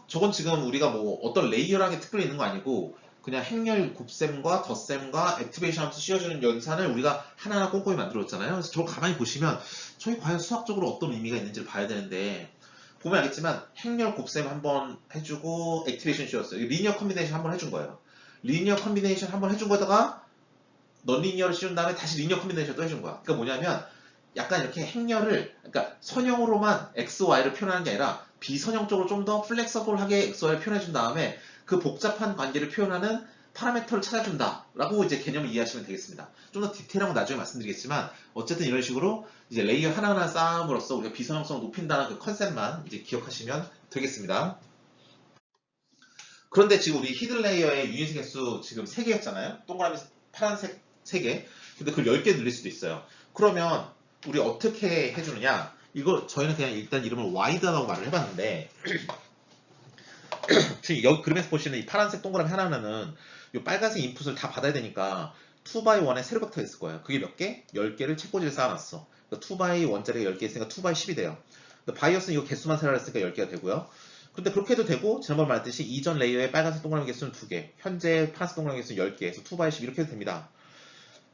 A: 저건 지금 우리가 뭐 어떤 레이어라는 게 특별히 있는 거 아니고 그냥 행렬 곱셈과 덧셈과 액티베이션 하면서 씌워주는 연산을 우리가 하나하나 꼼꼼히 만들었잖아요. 그래서 저걸 가만히 보시면 저희 과연 수학적으로 어떤 의미가 있는지를 봐야 되는데 보면 알겠지만 행렬 곱셈 한번 해주고 액티베이션 씌웠어요. 리니어 컨비네이션 한번 해준 거예요. 리니어 컨비네이션 한번 해준 거다가 넌리니어를 씌운 다음에 다시 리니어 컨비네이션 또 해준 거야. 그러니까 뭐냐면 약간 이렇게 행렬을 그러니까 선형으로만 x, y를 표현하는 게 아니라 비선형적으로 좀 더 플렉서블하게 x, y를 표현해 준 다음에 그 복잡한 관계를 표현하는 파라미터를 찾아준다 라고 이제 개념을 이해하시면 되겠습니다. 좀 더 디테일한 건 나중에 말씀드리겠지만 어쨌든 이런 식으로 이제 레이어 하나하나 쌓음으로써 우리가 비선형성을 높인다는 그 컨셉만 이제 기억하시면 되겠습니다. 그런데 지금 우리 히든 레이어의 유닛 개수 지금 3개였잖아요. 동그라미 파란색 3개. 근데 그걸 10개 늘릴 수도 있어요. 그러면 우리 어떻게 해주느냐? 이거 저희는 그냥 일단 이름을 와이드라고 말을 해봤는데 지금 여기 그림에서 보시는 이 파란색 동그라미 하나하나는 이 빨간색 인풋을 다 받아야 되니까 2x1에 세로 벡터가 있을 거예요. 그게 몇 개? 10개를 책꽂이를 쌓아놨어. 그러니까 2x1짜리가 10개 있으니까 2x10이 돼요. 바이어스는 이거 개수만 세라 했으니까 10개가 되고요. 근데 그렇게 해도 되고 지난번 말했듯이 이전 레이어의 빨간색 동그라미 개수는 2개, 현재 파란색 동그라미 개수는 10개, 그래서 2x10 이렇게 해도 됩니다.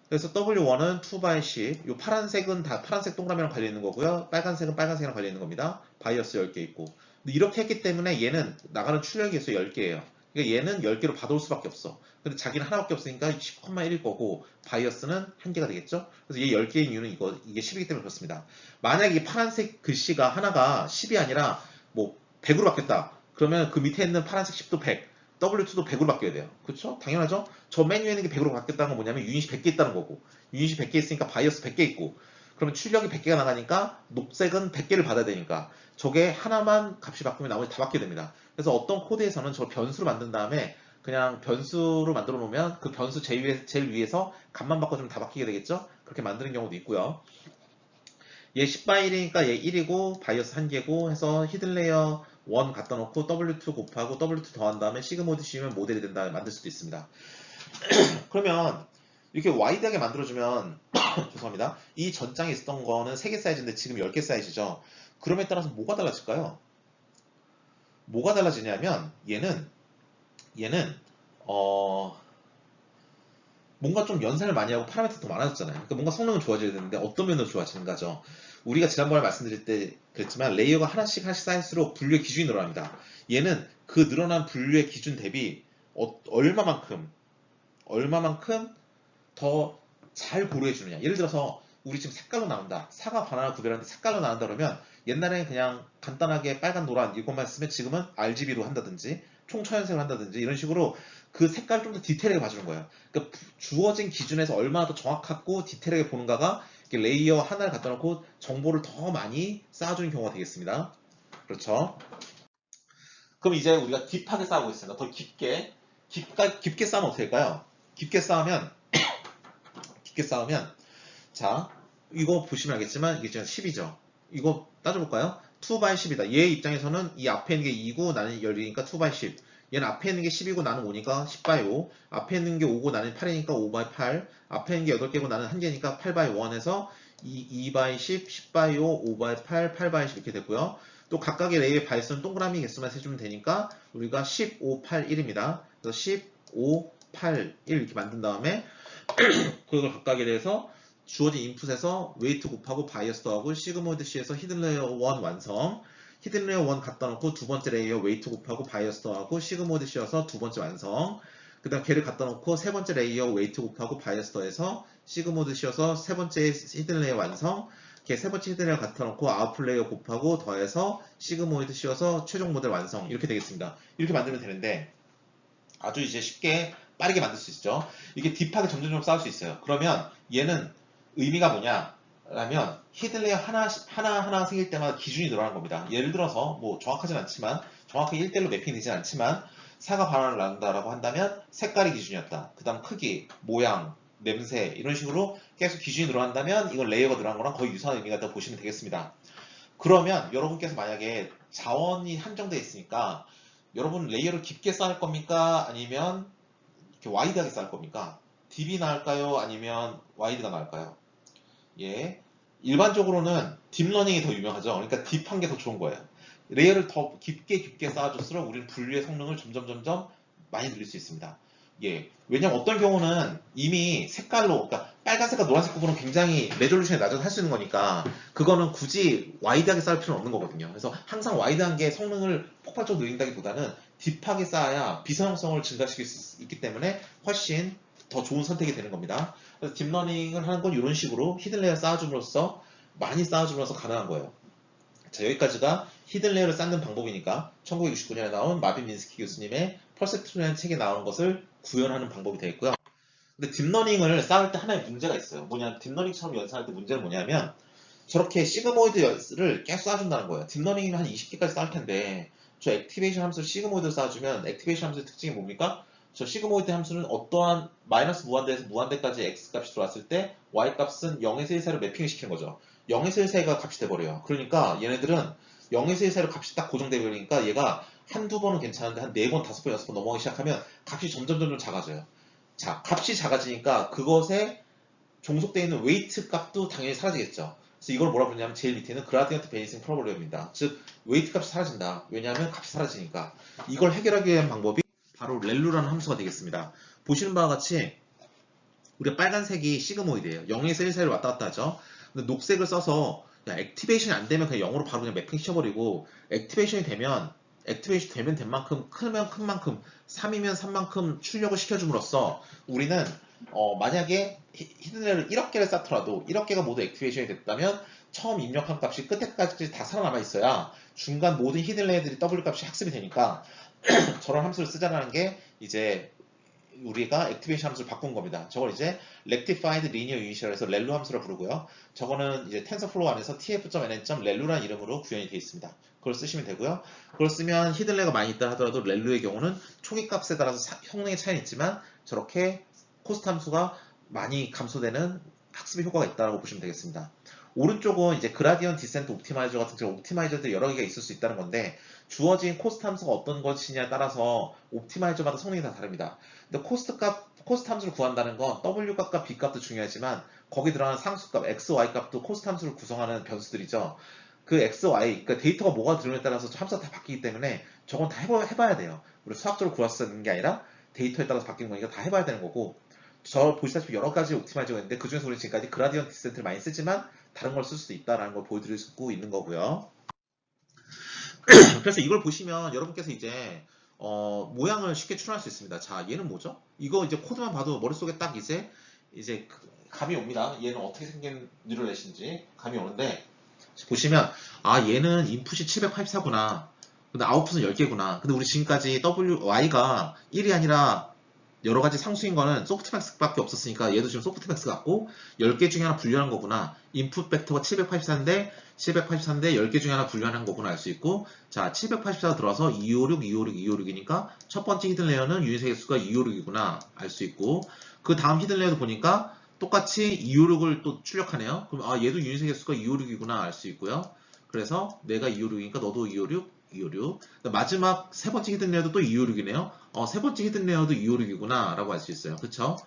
A: 그래서 W1은 2x10, 이 파란색은 다 파란색 동그라미랑 관련 있는 거고요. 빨간색은 빨간색이랑 관련 있는 겁니다. 바이어스 10개 있고. 근데 이렇게 했기 때문에 얘는 나가는 출력 개수 10개예요. 그러니까 얘는 10개로 받아올 수밖에 없어. 근데 자기는 하나밖에 없으니까 10,1일 거고 바이어스는 1개가 되겠죠? 그래서 얘 10개인 이유는 이게 10이기 때문에 그렇습니다. 만약에 이 파란색 글씨가 하나가 10이 아니라 뭐 100으로 바뀌었다. 그러면 그 밑에 있는 파란색 10도 100, W2도 100으로 바뀌어야 돼요. 그렇죠? 당연하죠? 저 메뉴에 있는 게 100으로 바뀌었다는 건 뭐냐면 유닛이 100개 있다는 거고 유닛이 100개 있으니까 바이어스 100개 있고 그러면 출력이 100개가 나가니까 녹색은 100개를 받아야 되니까 저게 하나만 값이 바뀌면 나머지 다 바뀌게 됩니다. 그래서 어떤 코드에서는 저 변수로 만든 다음에 그냥 변수로 만들어 놓으면 그 변수 제일 위에서 값만 바꿔주면 다 바뀌게 되겠죠? 그렇게 만드는 경우도 있고요. 얘 10x1이니까 얘 1이고 바이어스 1개고 해서 히든 레이어 1 갖다 놓고 W2 곱하고 W2 더한 다음에 시그모드 씌우면 모델이 된다 만들 수도 있습니다. 그러면 이렇게 와이드하게 만들어주면 죄송합니다. 이 전장에 있었던 거는 3개 사이즈인데 지금 10개 사이즈죠. 그럼에 따라서 뭐가 달라질까요? 뭐가 달라지냐면 얘는 뭔가 좀 연산을 많이 하고 파라미터가 더 많아졌잖아요. 그러니까 뭔가 성능은 좋아져야 되는데 어떤 면으로 좋아지는가죠. 우리가 지난번에 말씀드릴 때 그랬지만 레이어가 하나씩 쌓일수록 분류의 기준이 늘어납니다. 얘는 그 늘어난 분류의 기준 대비 얼마만큼 더 잘 고려해 주느냐. 예를 들어서 우리 지금 색깔로 나온다. 사과, 바나나 구별하는데 색깔로 나온다 그러면 옛날에는 그냥 간단하게 빨간, 노란 이것만 쓰면 지금은 RGB로 한다든지 총천연색을 한다든지 이런 식으로 그 색깔을 좀 더 디테일하게 봐주는 거예요. 그러니까 주어진 기준에서 얼마나 더 정확하고 디테일하게 보는가가 레이어 하나를 갖다 놓고 정보를 더 많이 쌓아주는 경우가 되겠습니다. 그렇죠? 그럼 이제 우리가 딥하게 쌓고 있습니다. 더 깊게 쌓으면 어떻게 될까요? 깊게 쌓으면 자 이거 보시면 알겠지만 이게 지금 10이죠. 이거 따져볼까요? 2x10이다. 얘 입장에서는 이 앞에 있는 게 2고 나는 10이니까 2x10. 얘는 앞에 있는 게 10이고 나는 5니까 10x5. 앞에 있는 게 5고 나는 8이니까 5x8. 앞에 있는 게 8개고 나는 1개니까 8x1 해서 2x10, 10x5, 5x8, 8x10 이렇게 되고요. 또 각각의 레이의 바이스는 동그라미 개수만 세주면 되니까 우리가 10, 5, 8, 1입니다. 그래서 10, 5, 8, 1 이렇게 만든 다음에 그걸 각각에 대해서 주어진 인풋에서 웨이트 곱하고 바이어스 더하고 시그모드 C에서 히든 레이어 1 완성. 히든 레이어 1 갖다 놓고 두 번째 레이어 웨이트 곱하고 바이어스 더하고 시그모드 C여서 두 번째 완성. 그 다음 걔를 갖다 놓고 세 번째 레이어 웨이트 곱하고 바이어스 더해서 시그모드 C여서 세 번째 히든 레이어 완성. 걔 세 번째 히든 레이어 갖다 놓고 아웃풋 레이어 곱하고 더해서 시그모이드 C여서 최종 모델 완성. 이렇게 되겠습니다. 이렇게 만들면 되는데 아주 이제 쉽게 빠르게 만들 수 있죠. 이게 딥하게 점점 쌓을 수 있어요. 그러면 얘는 의미가 뭐냐라면 히든 레이어 하나 생길 때마다 기준이 늘어나는 겁니다. 예를 들어서 뭐 정확하진 않지만 정확하게 1대1로 매핑되진 않지만 사가 반환을 나눈다라고 한다면 색깔이 기준이었다. 그 다음 크기, 모양, 냄새 이런 식으로 계속 기준이 늘어난다면 이건 레이어가 늘어난 거랑 거의 유사한 의미가 있다고 보시면 되겠습니다. 그러면 여러분께서 만약에 자원이 한정되어 있으니까 여러분 레이어를 깊게 쌓을 겁니까? 아니면 이렇게 와이드하게 쌓을 겁니까? 딥이 나을까요? 아니면 와이드가 나을까요? 예. 일반적으로는 딥러닝이 더 유명하죠. 그러니까 딥한 게 더 좋은 거예요. 레이어를 더 깊게 쌓아줄수록 우리는 분류의 성능을 점점 많이 늘릴 수 있습니다. 예. 왜냐면 어떤 경우는 이미 색깔로, 그러니까 빨간색과 노란색 구분은 굉장히 레졸루션이 낮아서 할 수 있는 거니까 그거는 굳이 와이드하게 쌓을 필요는 없는 거거든요. 그래서 항상 와이드한 게 성능을 폭발적으로 늘린다기보다는 딥하게 쌓아야 비선형성을 증가시킬 수 있기 때문에 훨씬 더 좋은 선택이 되는 겁니다. 그래서 딥러닝을 하는 건 이런 식으로 히든 레이어 쌓아줌으로써 많이 쌓아줌으로써 가능한 거예요. 자, 여기까지가 히든 레이어를 쌓는 방법이니까 1969년에 나온 마빈 민스키 교수님의 퍼셉트론이라는 책에 나오는 것을 구현하는 방법이 되겠고요. 근데 딥러닝을 쌓을 때 하나의 문제가 있어요. 뭐냐, 딥러닝처럼 연산할 때 문제는 뭐냐면 저렇게 시그모이드를 계속 쌓아준다는 거예요. 딥러닝이면 한 20개까지 쌓을 텐데 저 액티베이션 함수를 시그모이드로 쌓아주면 액티베이션 함수의 특징이 뭡니까? 저 시그모이드 함수는 어떠한 마이너스 무한대에서 무한대까지 x값이 들어왔을 때 y값은 0에서 1 사이로 매핑을 시키는 거죠. 0에서 1 사이가 값이 돼버려요. 그러니까 얘네들은 0에서 1 사이로 값이 딱 고정돼 버리니까 얘가 한두 번은 괜찮은데 한 4번, 5번, 6번 넘어가기 시작하면 값이 점점 작아져요. 자, 값이 작아지니까 그것에 종속되어 있는 웨이트 값도 당연히 사라지겠죠. 그래서 이걸 뭐라 부르냐면 제일 밑에는 그라디언트 베니싱 프로블렘입니다. 즉 웨이트 값이 사라진다. 왜냐하면 값이 사라지니까. 이걸 해결하기 위한 방법이 바로 렐루라는 함수가 되겠습니다. 보시는 바와 같이 우리가 빨간색이 시그모이드예요. 0에서 1 사이로 왔다 갔다 하죠. 근데 녹색을 써서 액티베이션이 안 되면 그냥 0으로 바로 그냥 매핑 시켜버리고 액티베이션이 되면 된 만큼 크면 큰 만큼 3이면 3만큼 출력을 시켜줌으로써 우리는 만약에 히든레이어를 1억 개를 쌓더라도 1억 개가 모두 액티베이션이 됐다면 처음 입력한 값이 끝에까지 다 살아남아 있어야 중간 모든 히든레이어들이 W 값이 학습이 되니까 저런 함수를 쓰자라는 게 이제 우리가 액티베이션 함수를 바꾼 겁니다. 저걸 이제 rectified linear unit이라고 해서 렐루 함수라 부르고요. 저거는 이제 TensorFlow 안에서 tf.nn.rellu라는 이름으로 구현이 되어 있습니다. 그걸 쓰시면 되고요. 그걸 쓰면 히든레이어가 많이 있다 하더라도 렐루의 경우는 초기 값에 따라서 성능의 차이는 있지만 저렇게 코스트 함수가 많이 감소되는 학습의 효과가 있다고 보시면 되겠습니다. 오른쪽은 이제 그라디언 디센트 옵티마이저 같은 그런 옵티마이저들이 여러 개가 있을 수 있다는 건데 주어진 코스트 함수가 어떤 것이냐에 따라서 옵티마이저마다 성능이 다 다릅니다. 근데 코스트 함수를 구한다는 건 W 값과 B 값도 중요하지만 거기 들어가는 상수값 X, Y 값도 코스트 함수를 구성하는 변수들이죠. 그 X, Y, 그러니까 데이터가 뭐가 들어오냐에 따라서 함수가 다 바뀌기 때문에 저건 다 해봐야 돼요. 우리 수학적으로 구했어야 되는 게 아니라 데이터에 따라서 바뀌는 거니까 다 해봐야 되는 거고 저 보시다시피 여러 가지 옵티마이저가 있는데 그 중에서 우리 지금까지 그라디언트 디센트를 많이 쓰지만 다른 걸 쓸 수도 있다는 걸 보여드리고 있는 거고요. 그래서 이걸 보시면 여러분께서 이제 모양을 쉽게 추론할 수 있습니다. 자, 얘는 뭐죠? 이거 이제 코드만 봐도 머릿속에 딱 이제 감이 옵니다. 얘는 어떻게 생긴 뉴럴넷인지 감이 오는데 보시면 얘는 인풋이 784구나. 근데 아웃풋은 10개구나. 근데 우리 지금까지 Y가 1이 아니라 여러 가지 상수인 거는 소프트맥스밖에 없었으니까 얘도 지금 소프트맥스 같고 10개 중에 하나 분류하는 거구나. 인풋 벡터가 784인데 10개 중에 하나 분류하는 거구나 알 수 있고 자 784가 들어와서 256, 256, 256이니까 첫 번째 히든 레이어는 유닛의 개수가 256이구나 알 수 있고 그 다음 히든 레이어도 보니까 똑같이 256을 또 출력하네요. 그럼 얘도 유닛의 개수가 256이구나 알 수 있고요. 그래서 내가 256이니까 너도 256, 256. 마지막 세 번째 히든 레이어도 또 256이네요. 세 번째 히든 레이어도 256이구나 라고 알 수 있어요. 그쵸?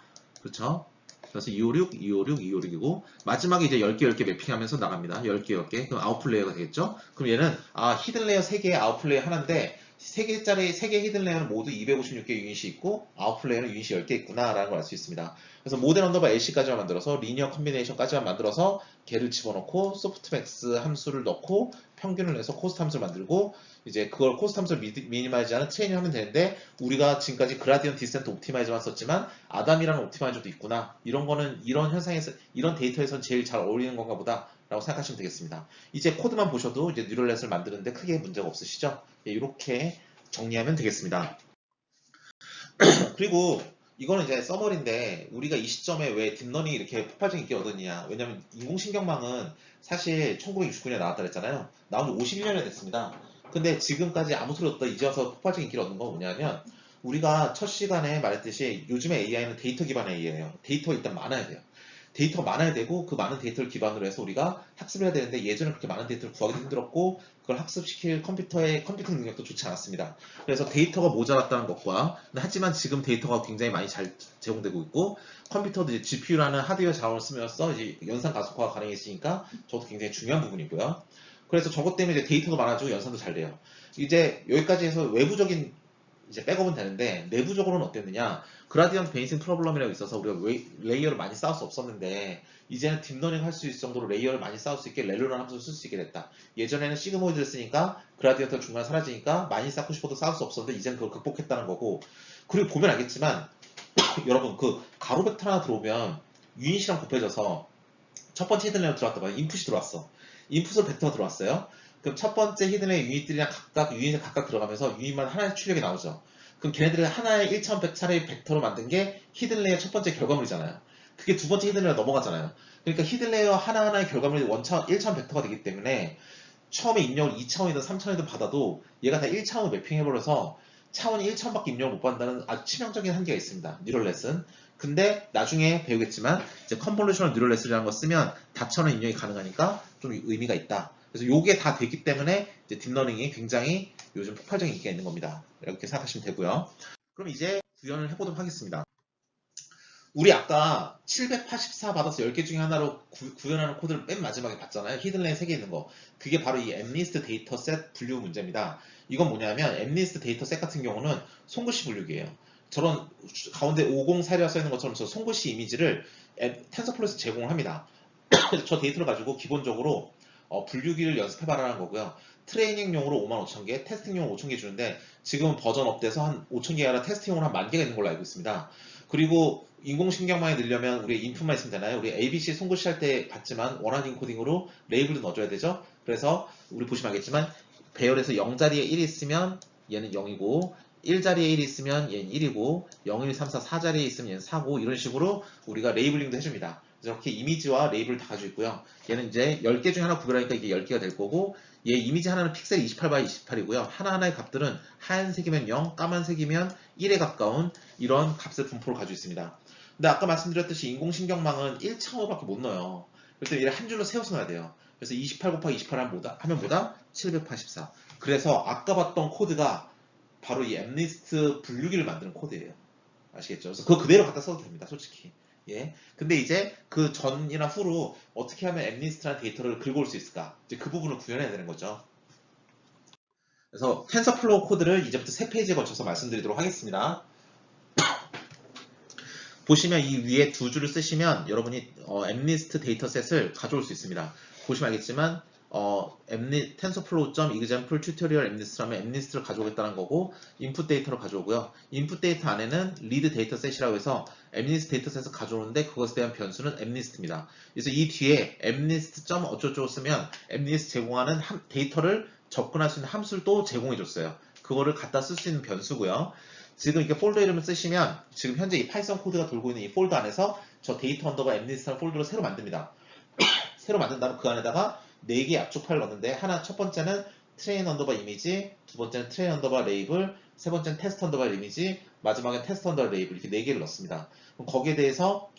A: 그래서 256, 256, 256이고 마지막에 이제 10개, 10개 매핑하면서 나갑니다. 10개, 10개. 그럼 아웃풋 레이어가 되겠죠? 그럼 얘는 히든 레이어 3개, 아웃풋 레이어 하나인데 3개 히든 레이어는 모두 256개 유닛이 있고 아웃풋 레이어는 유닛이 10개 있구나 라는 걸 알 수 있습니다. 그래서 모델 언더바 LC까지만 만들어서 리니어 컨비네이션까지만 만들어서 걔를 집어넣고 소프트맥스 함수를 넣고 평균을 내서 코스트 함수를 만들고 이제 그걸 코스트 함수를 미니마이즈하는 트레이닝 하면 되는데 우리가 지금까지 그라디언트 디센트 옵티마이저만 썼지만 아담이라는 옵티마이저도 있구나. 이런 거는 이런 현상에서 이런 데이터에서 제일 잘 어울리는 건가 보다 라고 생각하시면 되겠습니다. 이제 코드만 보셔도 이제 뉴럴넷을 만드는데 크게 문제가 없으시죠? 이렇게 정리하면 되겠습니다. 그리고 이거는 이제 서머리인데 우리가 이 시점에 왜 딥러닝이 이렇게 폭발적인 인기를 얻었느냐. 왜냐면 인공신경망은 사실 1969년에 나왔다 그랬잖아요. 나온 지 51년이 됐습니다. 근데 지금까지 아무 소리 없다 이제 와서 폭발적인 인기를 얻는 건 뭐냐면 우리가 첫 시간에 말했듯이 요즘에 AI는 데이터 기반의 AI예요. 데이터가 일단 많아야 돼요. 데이터가 많아야 되고 그 많은 데이터를 기반으로 해서 우리가 학습을 해야 되는데 예전에 그렇게 많은 데이터를 구하기도 힘들었고 그걸 학습시킬 컴퓨터의 컴퓨팅 능력도 좋지 않았습니다. 그래서 데이터가 모자랐다는 것과 하지만 지금 데이터가 굉장히 많이 잘 제공되고 있고 컴퓨터도 이제 GPU라는 하드웨어 자원을 쓰면서 이제 연산 가속화가 가능해지니까 저도 굉장히 중요한 부분이고요. 그래서 저것 때문에 이제 데이터도 많아지고 연산도 잘 돼요. 이제 여기까지 해서 외부적인 이제 백업은 되는데 내부적으로는 어땠느냐? 그라디언트 베이싱 프로블럼이라고 있어서 우리가 레이어를 많이 쌓을 수 없었는데 이제는 딥러닝 할 수 있을 정도로 레이어를 많이 쌓을 수 있게 렐로라는 함수를 쓸 수 있게 됐다. 예전에는 시그모이드를 쓰니까 그라디언트가 중간에 사라지니까 많이 쌓고 싶어도 쌓을 수 없었는데 이제는 그걸 극복했다는 거고 그리고 보면 알겠지만 여러분 그 가로 벡터 하나 들어오면 유닛이랑 곱해져서 첫 번째 히든 레이어 들어왔다 봐요. 인풋이 들어왔어. 인풋으로 벡터가 들어왔어요. 그럼 첫 번째 히든의 유닛들이랑 각각 유닛에 각각 들어가면서 유닛만 하나의 출력이 나오죠. 그럼 걔네들을 하나의 1100차례의 벡터로 만든 게 히든 레이어 첫 번째 결과물이잖아요. 그게 두 번째 히든 레이어 넘어가잖아요. 그러니까 히든 레이어 하나하나의 결과물이 1000 벡터가 되기 때문에 처음에 입력을 2차원이든 3차원이든 받아도 얘가 다 1차원 매핑해버려서 차원이 1차원밖에 입력을 못 받는다는 아주 치명적인 한계가 있습니다. 뉴럴넷은. 근데 나중에 배우겠지만 이제 컨볼루셔널 뉴럴넷이라는 거 쓰면 다처럼 입력이 가능하니까 좀 의미가 있다. 그래서 요게 다 됐기 때문에 이제 딥러닝이 굉장히 요즘 폭발적인 인기가 있는 겁니다. 이렇게 생각하시면 되고요. 그럼 이제 구현을 해보도록 하겠습니다. 우리 아까 784 받아서 10개 중에 하나로 구현하는 코드를 맨 마지막에 봤잖아요. 히든레인 3개 있는 거. 그게 바로 이 엠리스트 데이터셋 분류 문제입니다. 이건 뭐냐면 엠리스트 데이터셋 같은 경우는 손글씨 분류기예요. 저런 가운데 504라 써있는 것처럼 저 손글씨 이미지를 텐서플로에서 제공을 합니다. 저 데이터를 가지고 기본적으로 분류기를 연습해봐라는 거고요. 트레이닝용으로 55,000개, 테스팅용으로 5,000개 주는데 지금은 버전 업돼서 한 5,000개가 아니라 테스트용으로 한 10,000개가 있는 걸로 알고 있습니다. 그리고 인공신경망에 넣으려면 우리 인풋만 있으면 되나요? 우리 ABC 송글씨 할 때 봤지만 원하는 인코딩으로 레이블도 넣어줘야 되죠? 그래서 우리 보시면 알겠지만 배열에서 0자리에 1 있으면 얘는 0이고 1자리에 1 있으면 얘는 1이고 0, 1, 3, 4, 4자리에 있으면 얘는 4고 이런 식으로 우리가 레이블링도 해줍니다. 이렇게 이미지와 레이블을 다 가지고 있고요. 얘는 이제 10개 중에 하나 구별하니까 이게 10개가 될 거고 얘 이미지 하나는 픽셀이 28 x 28이고요. 하나하나의 값들은 하얀색이면 0, 까만색이면 1에 가까운 이런 값의 분포를 가지고 있습니다. 근데 아까 말씀드렸듯이 인공신경망은 1차원밖에 못 넣어요. 그래서 얘를 한 줄로 세워서 넣어야 돼요. 그래서 28 곱하기 28 하면 뭐다? 784. 그래서 아까 봤던 코드가 바로 이 엠리스트 분류기를 만드는 코드예요. 아시겠죠? 그래서 그거 그대로 갖다 써도 됩니다. 솔직히. 예. 근데 이제 그 전이나 후로 어떻게 하면 엠리스트라는 데이터를 긁어올 수 있을까? 이제 그 부분을 구현해야 되는 거죠. 그래서 텐서플로우 코드를 이제부터 3페이지에 걸쳐서 말씀드리도록 하겠습니다. 보시면 이 위에 두 줄을 쓰시면 여러분이 엠리스트 데이터셋을 가져올 수 있습니다. 보시면 알겠지만 tensorflow.example tutorial 엠리스트라면 엠리스트를 가져오겠다는 거고 인풋 데이터를 가져오고요. 인풋 데이터 안에는 리드 데이터셋이라고 해서 엠리스트 데이터셋을 가져오는데 그것에 대한 변수는 엠리스트입니다. 그래서 이 뒤에 엠리스트 어쩌고저쩌고 쓰면 엠리스트 제공하는 데이터를 접근할 수 있는 함수를 또 제공해줬어요. 그거를 갖다 쓸 수 있는 변수고요. 지금 이렇게 폴더 이름을 쓰시면 지금 현재 이 파이썬 코드가 돌고 있는 이 폴더 안에서 저 데이터 언더바 엠리스트라는 폴더를 새로 만듭니다. 새로 만든 다음 그 안에다가 4개의 압축 파일을 넣는데 하나 첫 번째는 트레인 언더바 이미지, 두 번째는 트레인 언더바 레이블, 세 번째는 테스트 언더바 이미지, 마지막엔 테스트 언더바 레이블 이렇게 4개를 넣습니다. 그럼 거기에 대해서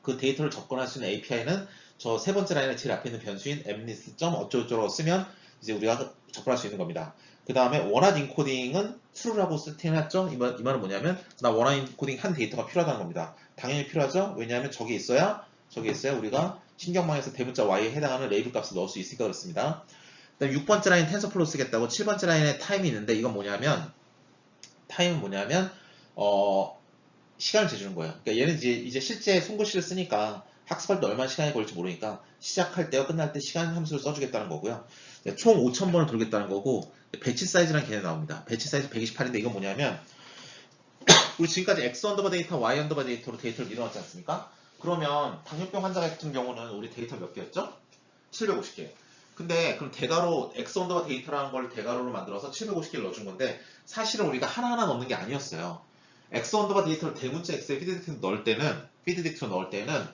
A: 그 데이터를 접근할 수 있는 API는 저 세 번째 라인에 제일 앞에 있는 변수인 엠리스트 어쩌고저쩌고 쓰면 이제 우리가 접근할 수 있는 겁니다. 그 다음에 원한 인코딩은 true라고 세팅해놨죠? 이 말은 뭐냐면 나 원한 인코딩 한 데이터가 필요하다는 겁니다. 당연히 필요하죠? 왜냐하면 저게 있어야 우리가 신경망에서 대문자 y에 해당하는 레이블 값을 넣을 수 있으니까 그렇습니다. 그다음 6번째 라인 텐서플로우 쓰겠다고 7번째 라인에 타임이 있는데 이건 뭐냐면 타임은 뭐냐면 시간을 재주는 거예요. 그러니까 얘는 이제 실제 손글씨를 쓰니까 학습할 때 얼마나 시간이 걸릴지 모르니까 시작할 때와 끝날 때 시간 함수를 써주겠다는 거고요. 총 5,000번을 돌겠다는 거고 배치 사이즈라는 개념이 나옵니다. 배치 사이즈 128인데 이건 뭐냐면 우리 지금까지 X 언더바 데이터, Y 언더바 데이터로 데이터를 밀어놨지 않습니까? 그러면 당뇨병 환자 같은 경우는 우리 데이터 몇 개였죠? 750개. 근데 그럼 대괄호 X 언더바 데이터라는 걸 대괄호로 만들어서 750개를 넣어준 건데 사실은 우리가 하나하나 넣는 게 아니었어요. x 언더바 데이터를 대문자 x에 피드 딕트로 넣을 때는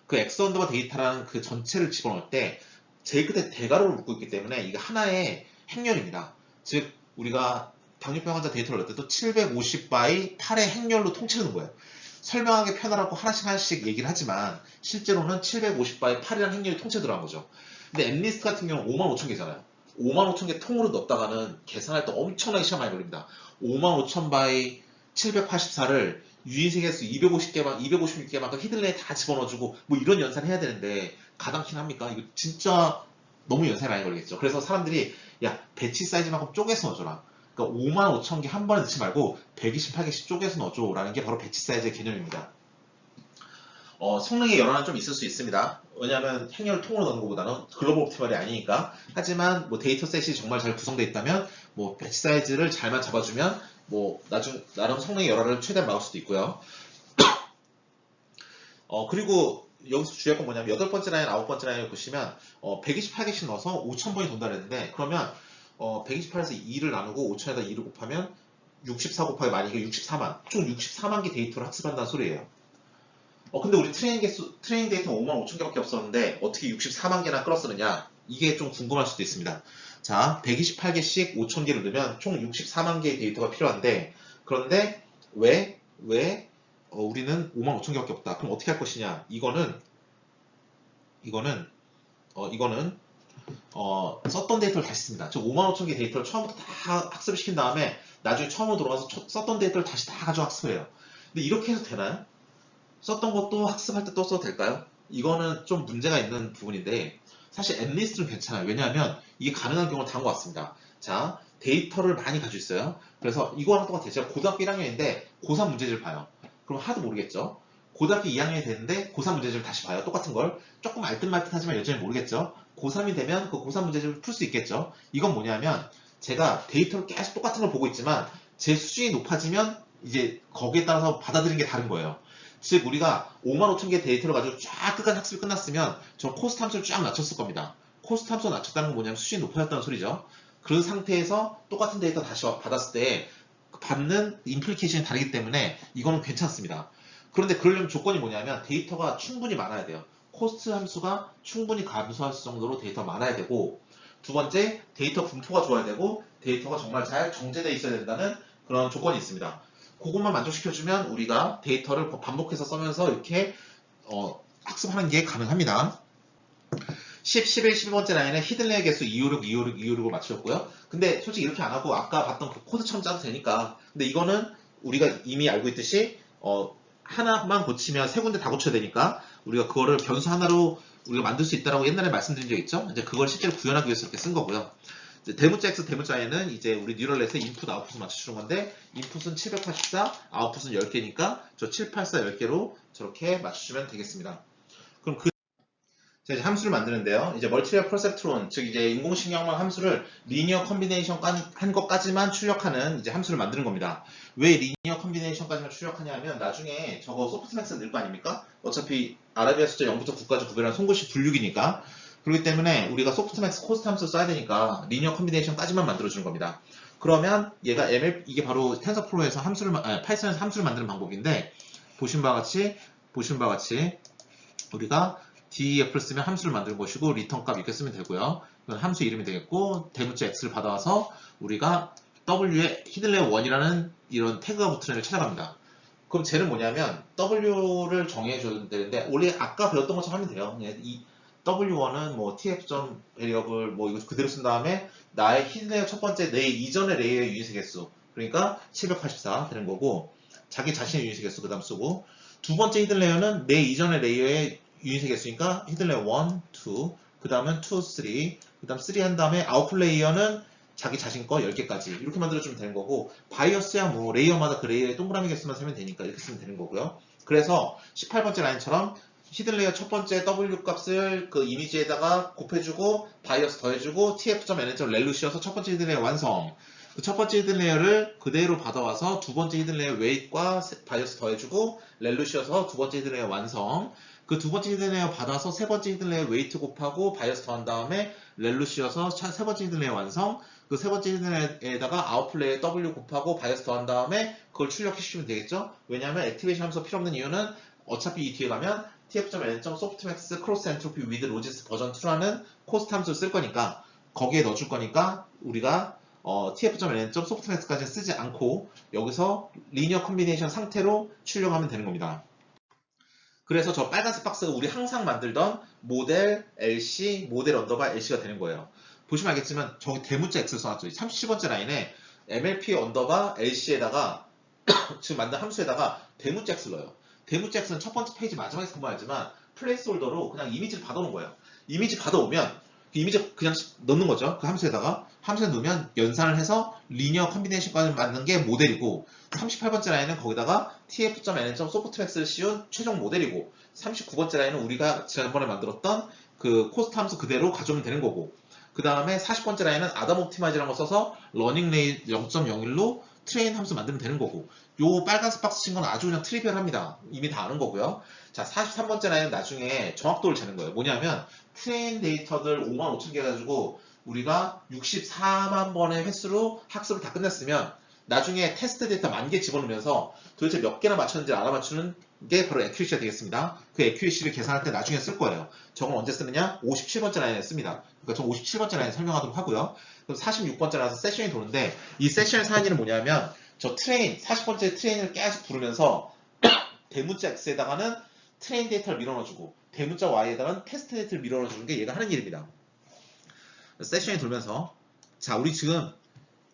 A: 그 x 언더바 데이터라는 그 전체를 집어넣을 때 제일 끝에 대괄호를 묶고 있기 때문에 이게 하나의 행렬입니다. 즉 우리가 당뇨병 환자 데이터를 넣을 때도 750 by 8의 행렬로 통째로 넣은 거예요. 설명하기 편하라고 하나씩 얘기를 하지만 실제로는 750 by 8이라는 행렬이 통째로 들어간 거죠. 근데 엠리스트 같은 경우는 55,000개잖아요. 55,000개 통으로 넣었다가는 계산할 때 엄청나게 시간 많이 걸립니다. 55,000 by 784를 유인색에서 256개만큼 히들레에 다 집어넣어주고 뭐 이런 연산을 해야 되는데 가당키는 합니까? 이거 진짜 너무 연산이 많이 걸리겠죠. 그래서 사람들이 야 배치 사이즈만큼 쪼개서 넣어줘라. 그러니까 55,000개 한 번에 넣지 말고 128개씩 쪼개서 넣어줘라는 게 바로 배치 사이즈의 개념입니다. 성능의 연한은 좀 있을 수 있습니다. 왜냐하면 행렬을 통으로 넣는 것보다는 글로벌 옵티멀이 아니니까. 하지만 뭐 데이터셋이 정말 잘 구성되어 있다면 뭐 배치 사이즈를 잘만 잡아주면 뭐 나름 성능의 열화를 최대한 막을 수도 있고요. 그리고 여기서 주의할 건 뭐냐면 8번째 라인, 9번째 라인을 보시면 128개씩 넣어서 5,000번이 돈다랬는데 그러면 128에서 2를 나누고 5,000에다 2를 곱하면 64 곱하기 많이 이게 64만 총 64만 개 데이터를 학습한다는 소리예요. 근데 우리 트레이닝 데이터 55,000개밖에 없었는데 어떻게 64만 개나 끌었었느냐 이게 좀 궁금할 수도 있습니다. 자, 128개씩 5,000개를 넣으면 총 64만 개의 데이터가 필요한데 그런데 왜 우리는 55,000개밖에 없다. 그럼 어떻게 할 것이냐? 이거는 썼던 데이터를 다시 씁니다. 즉 55,000개 데이터를 처음부터 다 학습을 시킨 다음에 나중에 처음으로 돌아가서 썼던 데이터를 다시 다 가져 학습해요. 근데 이렇게 해도 되나요? 썼던 것도 학습할 때 또 써도 될까요? 이거는 좀 문제가 있는 부분인데 사실 엠리스트는 괜찮아요. 왜냐하면 이게 가능한 경우는 다른 것 같습니다. 자, 데이터를 많이 가지고 있어요. 그래서 이거랑 똑같아요. 제가 고등학교 1학년인데 고3 문제집을 봐요. 그럼 하도 모르겠죠? 고등학교 2학년이 됐는데 고3 문제집을 다시 봐요. 똑같은 걸. 조금 알듯말듯하지만 여전히 모르겠죠? 고3이 되면 그 고3 문제집을 풀 수 있겠죠? 이건 뭐냐면 제가 데이터를 계속 똑같은 걸 보고 있지만 제 수준이 높아지면 이제 거기에 따라서 받아들이는 게 다른 거예요. 즉 우리가 55,000개 데이터를 가지고 쫙 끝까지 학습이 끝났으면 저 코스트 함수를 쫙 낮췄을 겁니다. 코스트 함수가 낮췄다는 건 뭐냐면 수준이 높아졌다는 소리죠. 그런 상태에서 똑같은 데이터 다시 받았을 때 받는 임플리케이션이 다르기 때문에 이거는 괜찮습니다. 그런데 그러려면 조건이 뭐냐면 데이터가 충분히 많아야 돼요. 코스트 함수가 충분히 감소할 정도로 데이터가 많아야 되고 두 번째 데이터 분포가 좋아야 되고 데이터가 정말 잘 정제되어 있어야 된다는 그런 조건이 있습니다. 그것만 만족시켜주면 우리가 데이터를 반복해서 써면서 이렇게 학습하는 게 가능합니다. 10, 11, 12번째 라인에 히든레어 개수 256, 256, 256을 맞추셨고요. 근데 솔직히 이렇게 안 하고 아까 봤던 그 코드처럼 짜도 되니까. 근데 이거는 우리가 이미 알고 있듯이 하나만 고치면 세 군데 다 고쳐야 되니까 우리가 그거를 변수 하나로 우리가 만들 수 있다라고 옛날에 말씀드린 적 있죠? 이제 그걸 실제로 구현하기 위해서 이렇게 쓴 거고요. 대문자 X, 대문자 Y는 이제 우리 뉴럴넷의 인풋, 아웃풋을 맞춰주는 건데 인풋은 784, 아웃풋은 10개니까 저 784, 10개로 저렇게 맞춰주면 되겠습니다. 그럼 자, 이제 함수를 만드는데요. 이제 멀티레어 퍼셉트론, 즉 이제 인공신경망 함수를 리니어 컨비네이션 한 것까지만 출력하는 이제 함수를 만드는 겁니다. 왜 리니어 컨비네이션까지만 출력하냐 하면 나중에 저거 소프트맥스 넣을 거 아닙니까? 어차피 아라비아 숫자 0부터 9까지 구별한 손글씨 분류기니까 그렇기 때문에 우리가 소프트맥스 코스트 함수 써야 되니까 리니어 컨비네이션까지만 만들어주는 겁니다. 그러면 얘가 이게 바로 텐서플로우에서 파이썬에서 함수를 만드는 방법인데 보신 바와 같이 우리가 DEF를 쓰면 함수를 만드는 것이고 리턴 값 이렇게 쓰면 되고요. 이건 함수 이름이 되겠고 대문자 X를 받아와서 우리가 W에 히든레어 1이라는 이런 태그가 붙은 애를 찾아갑니다. 그럼 쟤는 뭐냐면 W를 정해줘야 되는데 원래 아까 배웠던 것처럼 하면 돼요. 이 W1은 뭐 TF 베리어블 뭐 이거 그대로 쓴 다음에 나의 히든레어 첫 번째 내 이전의 레이어의 유닛의 개수 그러니까 784 되는 거고 자기 자신의 유닛의 개수 그 다음 쓰고 두 번째 히든레어는 내 이전의 레이어의 유닛의 개수니까 히든레어 1, 2, 그 다음은 2, 3, 그 다음 3 한 다음에 아웃풋 레이어는 자기 자신 거 10개까지 이렇게 만들어주면 되는 거고 바이어스야 뭐 레이어마다 그 레이어의 동그라미 개수만 세면 되니까 이렇게 쓰면 되는 거고요. 그래서 18번째 라인처럼 히든레이어 첫 번째 W 값을 그 이미지에다가 곱해주고 바이어스 더해주고 tf.n.렐로 씌워서 첫 번째 히든레이어 완성. 그 첫 번째 히든레이어를 그대로 받아와서 두 번째 히든레이어 웨이트과 바이어스 더해주고 렐로 씌워서 두 번째 히든레이어 완성. 그 두 번째 히든 레이어 받아서 세 번째 히든 레이어 웨이트 곱하고 바이어스 더한 다음에 렐로 씌워서 세 번째 히든 레이어 완성. 그 세 번째 히든 레이어에다가 아웃풋 레이어 W 곱하고 바이어스 더한 다음에 그걸 출력해 주시면 되겠죠? 왜냐하면 액티베이션 함수 필요 없는 이유는 어차피 이 뒤에 가면 tf.n.softmax 크로스 엔트로피 위드 로지스 버전 2라는 코스트 함수를 쓸 거니까 거기에 넣어줄 거니까 우리가 tf.n.softmax까지 쓰지 않고 여기서 리니어 컨비네이션 상태로 출력하면 되는 겁니다. 그래서 저 빨간색 박스가 우리 항상 만들던 모델 LC, 모델 언더바 LC가 되는 거예요. 보시면 알겠지만 저기 대문자 X를 써놨죠. 37번째 라인에 MLP 언더바 LC에다가 지금 만든 함수에다가 대문자 X를 넣어요. 대문자 X는 첫 번째 페이지 마지막에 선보였지만 플레이스홀더로 그냥 이미지를 받아오는 거예요. 이미지 받아오면 그 이미지 그냥 넣는 거죠. 그 함수에다가 함수에 넣으면 연산을 해서 리니어 컨비네이션까지 만든 게 모델이고 38번째 라인은 거기다가 tf.n.softmax를 씌운 최종 모델이고 39번째 라인은 우리가 지난번에 만들었던 그 코스트 함수 그대로 가져오면 되는 거고 그 다음에 40번째 라인은 아담 옵티마이즈라는 거 써서 러닝 레이 0.01로 트레인 함수 만들면 되는 거고 요 빨간색 박스 친 건 아주 그냥 트리비얼합니다. 이미 다 아는 거고요. 자 43번째 라인은 나중에 정확도를 재는 거예요. 뭐냐면 트레인 데이터들 5만 5천 개 가지고 우리가 64만 번의 횟수로 학습을 다 끝냈으면 나중에 테스트 데이터 10,000개 집어넣으면서 도대체 몇 개나 맞췄는지 알아맞추는 게 바로 애큐리시가 되겠습니다. 그 애큐리시를 계산할 때 나중에 쓸 거예요. 저건 언제 쓰느냐? 57번째 라인에 씁니다. 그러니까 저 57번째 라인 설명하도록 하고요. 그럼 46번째 라인에서 세션이 도는데 이 세션의 사연이는 뭐냐면 저 트레인, 40번째 트레인을 계속 부르면서 대문자 X에다가는 트레인 데이터를 밀어넣어주고 대문자 Y에다가는 테스트 데이터를 밀어넣어주는 게 얘가 하는 일입니다. 세션이 돌면서 자 우리 지금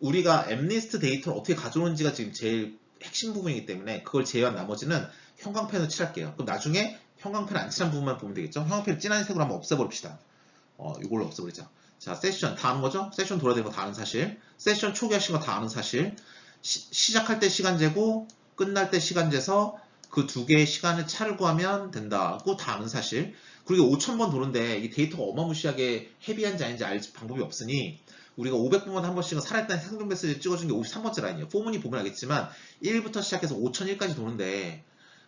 A: 우리가 엠리스트 데이터를 어떻게 가져오는지가 지금 제일 핵심 부분이기 때문에 그걸 제외한 나머지는 형광펜으로 칠할게요. 그럼 나중에 형광펜 안 칠한 부분만 보면 되겠죠? 형광펜 진한 색으로 한번 없애버립시다. 이걸로 없애버리자. 자, 세션 다 아는 거죠? 세션 돌아야 되는 거 다 아는 사실. 세션 초기 하신 거 다 아는 사실. 시작할 때 시간 재고 끝날 때 시간 재서 그 두 개의 시간을 차를 구하면 된다고 다 아는 사실. 그리고 5,000번 도는데 이 데이터가 어마무시하게 헤비한지 아닌지 알 방법이 없으니 우리가 500번마다 한 번씩은 살아있다는 생존 메시지 찍어준 게 53번째 라인이에요. 포문이 보면 알겠지만 1부터 시작해서 5001까지 도는데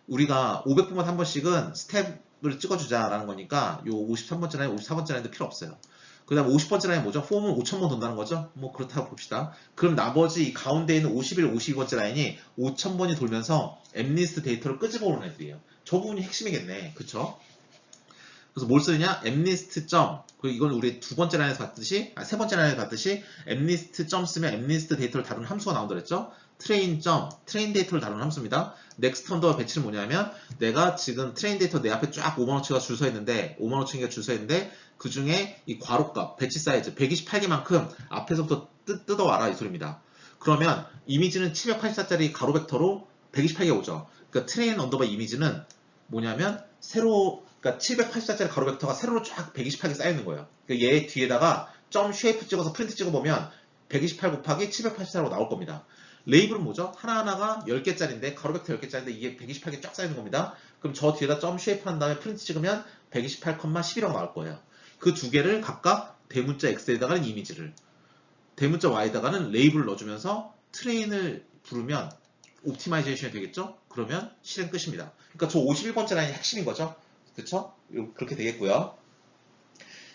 A: 우리가 500번마다 한 번씩은 스텝을 찍어주자라는 거니까 요 53번째 라인, 54번째 라인도 필요 없어요. 그 다음 50번째 라인 뭐죠? 폼은 5,000번 돈다는 거죠? 뭐 그렇다고 봅시다. 그럼 나머지 이 가운데 있는 51, 52번째 라인이 5,000번이 돌면서 엠리스트 데이터를 끄집어 오는 애들이에요. 저 부분이 핵심이겠네. 그쵸? 그래서 뭘 쓰느냐? 엠리스트 점, 그리고 이건 우리 두 번째 라인에서 봤듯이, 세 번째 라인에서 봤듯이 엠리스트 점 쓰면 엠리스트 데이터를 다루는 함수가 나온다 그랬죠? 트레인 점, 트레인 데이터를 다루는 함수입니다. 넥스트 언더바 배치는 뭐냐면 내가 지금 트레인 데이터 내 앞에 쫙 5만원치가 줄 서 있는데 5만원치가 줄 서 있는데 그 중에 이 괄호값, 배치 사이즈 128개만큼 앞에서부터 뜯어와라 이 소리입니다. 그러면 이미지는 784짜리 가로 벡터로 128개 오죠. 그러니까 트레인 언더바 이미지는 뭐냐면 그러니까 784짜리 가로 벡터가 세로로 쫙 128개 쌓여 있는 거예요. 그러니까 얘 뒤에다가 점 쉐이프 찍어서 프린트 찍어보면 128 곱하기 784라고 나올 겁니다. 레이블은 뭐죠? 하나하나가 10개짜리인데 가로 벡터 10개짜리인데 이게 128개 쫙 쌓여 있는 겁니다. 그럼 저 뒤에다 점 쉐이프 한 다음에 프린트 찍으면 128,11이라고 나올 거예요. 그 두 개를 각각 대문자 X에다가는 이미지를, 대문자 Y에다가는 레이블을 넣어주면서 트레인을 부르면 옵티마이제이션이 되겠죠? 그러면 실행 끝입니다. 그러니까 저 51번째 라인이 핵심인 거죠? 그쵸? 그렇게 되겠고요.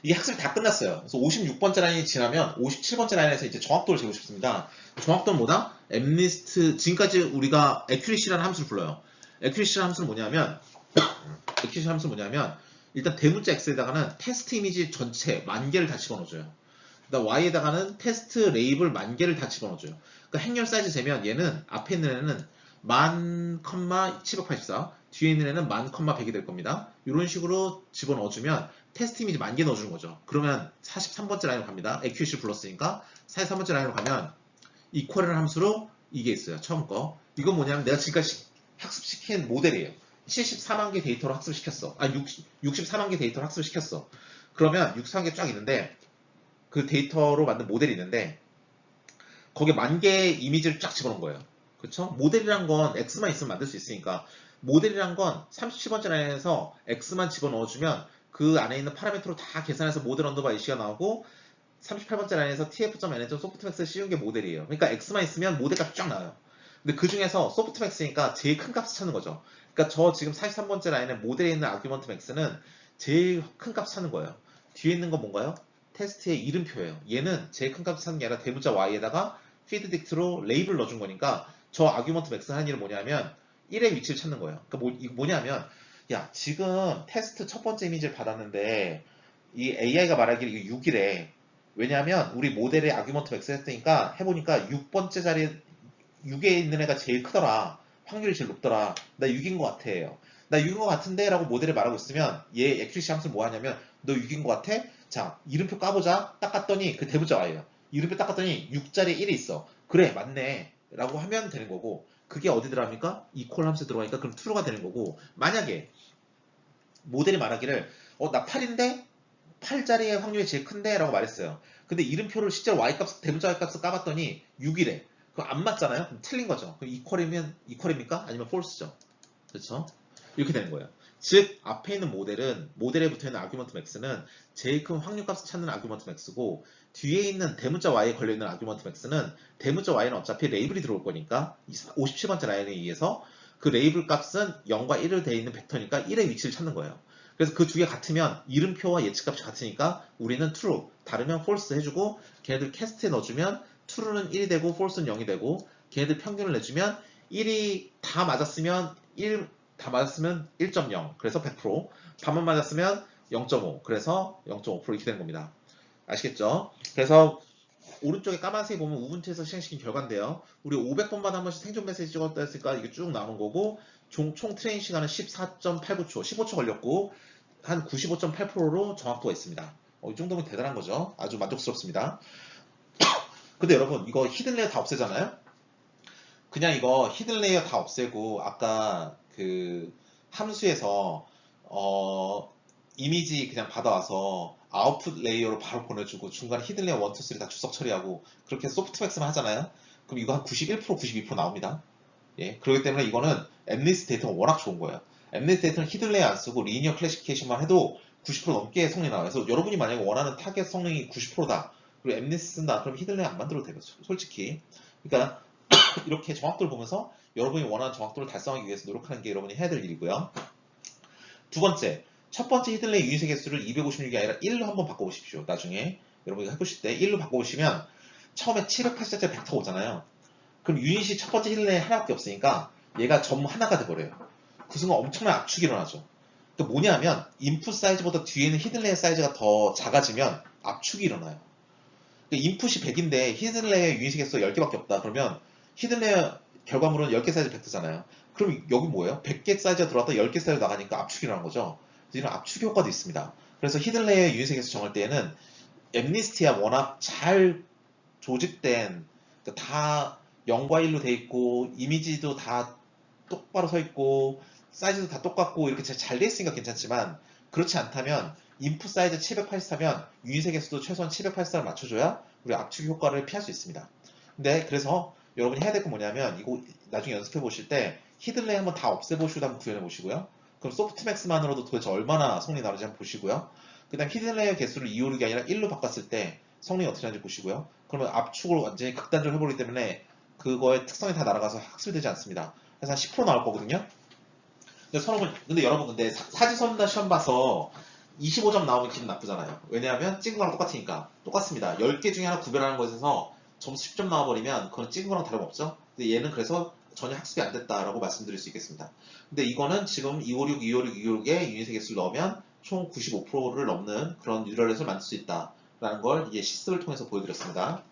A: 이게 학습이 다 끝났어요. 그래서 56번째 라인이 지나면 57번째 라인에서 이제 정확도를 재고 싶습니다. 정확도는 뭐다? 엠리스트, 지금까지 우리가 accuracy라는 함수를 불러요. accuracy라는 함수는 뭐냐면 accuracy 함수는 뭐냐면 일단 대문자 X에다가는 테스트 이미지 전체 10,000개를 다 집어넣어줘요. 그다음 Y에다가는 테스트 레이블 10,000개를 다 집어넣어줘요. 그러니까 행렬 사이즈 재면 얘는 앞에 있는 애는 10,784 뒤에 있는 애는 10,100이 될 겁니다. 이런 식으로 집어넣어주면 테스트 이미지 10,000개 넣어주는 거죠. 그러면 43번째 라인으로 갑니다. accuracy 불렀으니까 43번째 라인으로 가면 equal이라는 함수로 이게 있어요. 처음 거. 이건 뭐냐면 내가 지금까지 학습시킨 모델이에요. 74만 개 데이터로 학습시켰어. 64만 개 데이터로 학습시켰어. 그러면 64만 개 쫙 있는데 그 데이터로 만든 모델이 있는데 거기에 10,000개의 이미지를 쫙 집어넣은 거예요. 그쵸? 모델이란 건 X만 있으면 만들 수 있으니까 모델이란 건 37번째 라인에서 X만 집어넣어주면 그 안에 있는 파라미터로 다 계산해서 모델 언더바 이시가 나오고 38번째 라인에서 tf.n.softmax를 씌운 게 모델이에요. 그러니까 X만 있으면 모델 값이 쫙 나와요. 근데 그 중에서 소프트맥스니까 제일 큰 값을 찾는 거죠. 그러니까 저 지금 43번째 라인의 모델에 있는 아규먼트 맥스는 제일 큰 값 찾는 거예요. 뒤에 있는 건 뭔가요? 테스트의 이름표예요. 얘는 제일 큰 값 찾는 게 아니라 대문자 y에다가 피드 딕트로 레이블 넣어준 거니까 저 아규먼트 맥스 하는 일은 뭐냐면 1의 위치를 찾는 거예요. 그러니까 이거 뭐냐면 야 지금 테스트 첫 번째 이미지를 받았는데 이 AI가 말하기를 이게 6이래. 왜냐하면 우리 모델에 아규먼트 맥스 했으니까 해보니까 6번째 자리에 6에 있는 애가 제일 크더라. 확률이 제일 높더라. 나 6인 것 같아요. 나 6인 것 같은데? 라고 모델에 말하고 있으면 얘 액큐리시 함수를 뭐 하냐면 너 6인 것 같아? 자 이름표 까보자. 딱 갔더니 그 대문자 Y예요. 이름표 딱 갔더니 6자리에 1이 있어. 그래 맞네 라고 하면 되는 거고 그게 어디 들어갑니까? 이퀄 함수에 들어가니까 그럼 true가 되는 거고 만약에 모델이 말하기를 나 8인데 8자리의 확률이 제일 큰데? 라고 말했어요. 근데 이름표를 실제로 Y값, 대문자 Y값을 까봤더니 6이래. 그럼 안 맞잖아요? 그럼 틀린 거죠. 그럼 이퀄입니까? 아니면 false죠. 그렇죠? 이렇게 되는 거예요. 즉 앞에 있는 모델에 붙어있는 아규먼트 맥스는 제일 큰 확률값을 찾는 아규먼트 맥스고 뒤에 있는 대문자 y에 걸려있는 아규먼트 맥스는 대문자 y는 어차피 레이블이 들어올 거니까 57번째 라인에 의해서 그 레이블 값은 0과 1을 돼 있는 벡터니까 1의 위치를 찾는 거예요. 그래서 그 두 개 같으면 이름표와 예측값이 같으니까 우리는 true, 다르면 false 해주고 걔네들 캐스트에 넣어주면 true는 1이 되고 false는 0이 되고 걔네들 평균을 내주면 1이 다 맞았으면 1.0 그래서 100% 반만 맞았으면 0.5 그래서 0.5% 이렇게 되는 겁니다. 아시겠죠? 그래서 오른쪽에 까만색이 보면 우분투에서 실행시킨 결과인데요. 우리 500번마다 한 번씩 생존 메시지 찍었다 했으니까 이게 쭉 나오는 거고 총 트레이닝 시간은 14.89초 15초 걸렸고 한 95.8%로 정확도가 있습니다. 이 정도면 대단한 거죠. 아주 만족스럽습니다. 근데 여러분 이거 히든 레이어 다 없애잖아요? 그냥 이거 히든 레이어 다 없애고 아까 그 함수에서 이미지 그냥 받아와서 아웃풋 레이어로 바로 보내주고 중간에 히든 레이어 1, 2, 3 다 주석 처리하고 그렇게 해서 소프트맥스만 하잖아요. 그럼 이거 한 91%, 92% 나옵니다. 예, 그렇기 때문에 이거는 엠리스 데이터가 워낙 좋은 거예요. 엠리스 데이터는 히든 레이어 안 쓰고 리니어 클래시피케이션만 해도 90% 넘게 성능이 나와요. 그래서 여러분이 만약에 원하는 타겟 성능이 90%다. 그리고 엠리스 쓴다. 그럼 히든 레이어 안 만들어도 돼요. 솔직히. 그러니까 이렇게 정확도를 보면서 여러분이 원하는 정확도를 달성하기 위해서 노력하는 게 여러분이 해야 될 일이고요. 두 번째, 첫 번째 히든레이 유닛의 개수를 256이 아니라 1로 한번 바꿔보십시오. 나중에 여러분이 해보실 때 1로 바꿔보시면 처음에 780짜리 벡터 오잖아요. 그럼 유닛이 첫 번째 히든레이 하나밖에 없으니까 얘가 전부 하나가 돼버려요. 그 순간 엄청난 압축이 일어나죠. 또 뭐냐면 인풋 사이즈보다 뒤에 있는 히든레이어 사이즈가 더 작아지면 압축이 일어나요. 인풋이 100인데 히든레이어 유닛의 개수가 10개밖에 없다. 그러면 히든레이어 결과물은 10개 사이즈 벡터잖아요. 그럼 여기 뭐예요? 100개 사이즈가 들어왔다 10개 사이즈 나가니까 압축이 일어나는 거죠. 이런 압축 효과도 있습니다. 그래서 히든레이어 유닛의 개수 정할 때에는 엠니스티야 워낙 잘 조직된 다 0과 1로 돼 있고 이미지도 다 똑바로 서 있고 사이즈도 다 똑같고 이렇게 잘 돼 있으니까 괜찮지만 그렇지 않다면 인풋 사이즈 784면 유닛의 개수도 최소한 784를 맞춰줘야 우리 압축 효과를 피할 수 있습니다. 근데 그래서 여러분이 해야 될 건 뭐냐면 이거 나중에 연습해 보실 때 히든레이 한번 다 없애보시고 한번 구현해 보시고요. 그럼 소프트맥스만으로도 도대체 얼마나 성능이 나오는지 한번 보시고요. 그 다음 히든레이어 개수를 256이 아니라 1로 바꿨을 때 성능이 어떻게 나는지 보시고요. 그러면 압축을 완전히 극단적으로 해버리기 때문에 그거의 특성이 다 날아가서 학습이 되지 않습니다. 그래서 한 10% 나올 거거든요. 근데 여러분 근데 사지선다 시험 봐서 25점 나오면 기분 나쁘잖아요. 왜냐하면 찍은 거랑 똑같으니까. 똑같습니다. 10개 중에 하나 구별하는 것에서 점수 10점 나와버리면 그건 찍은 거랑 다름없죠. 근데 얘는 그래서 전혀 학습이 안 됐다라고 말씀드릴 수 있겠습니다. 근데 이거는 지금 256, 256, 256에 유닛의 개수를 넣으면 총 95%를 넘는 그런 뉴럴넷을 만들 수 있다라는 걸 이제 실습을 통해서 보여드렸습니다.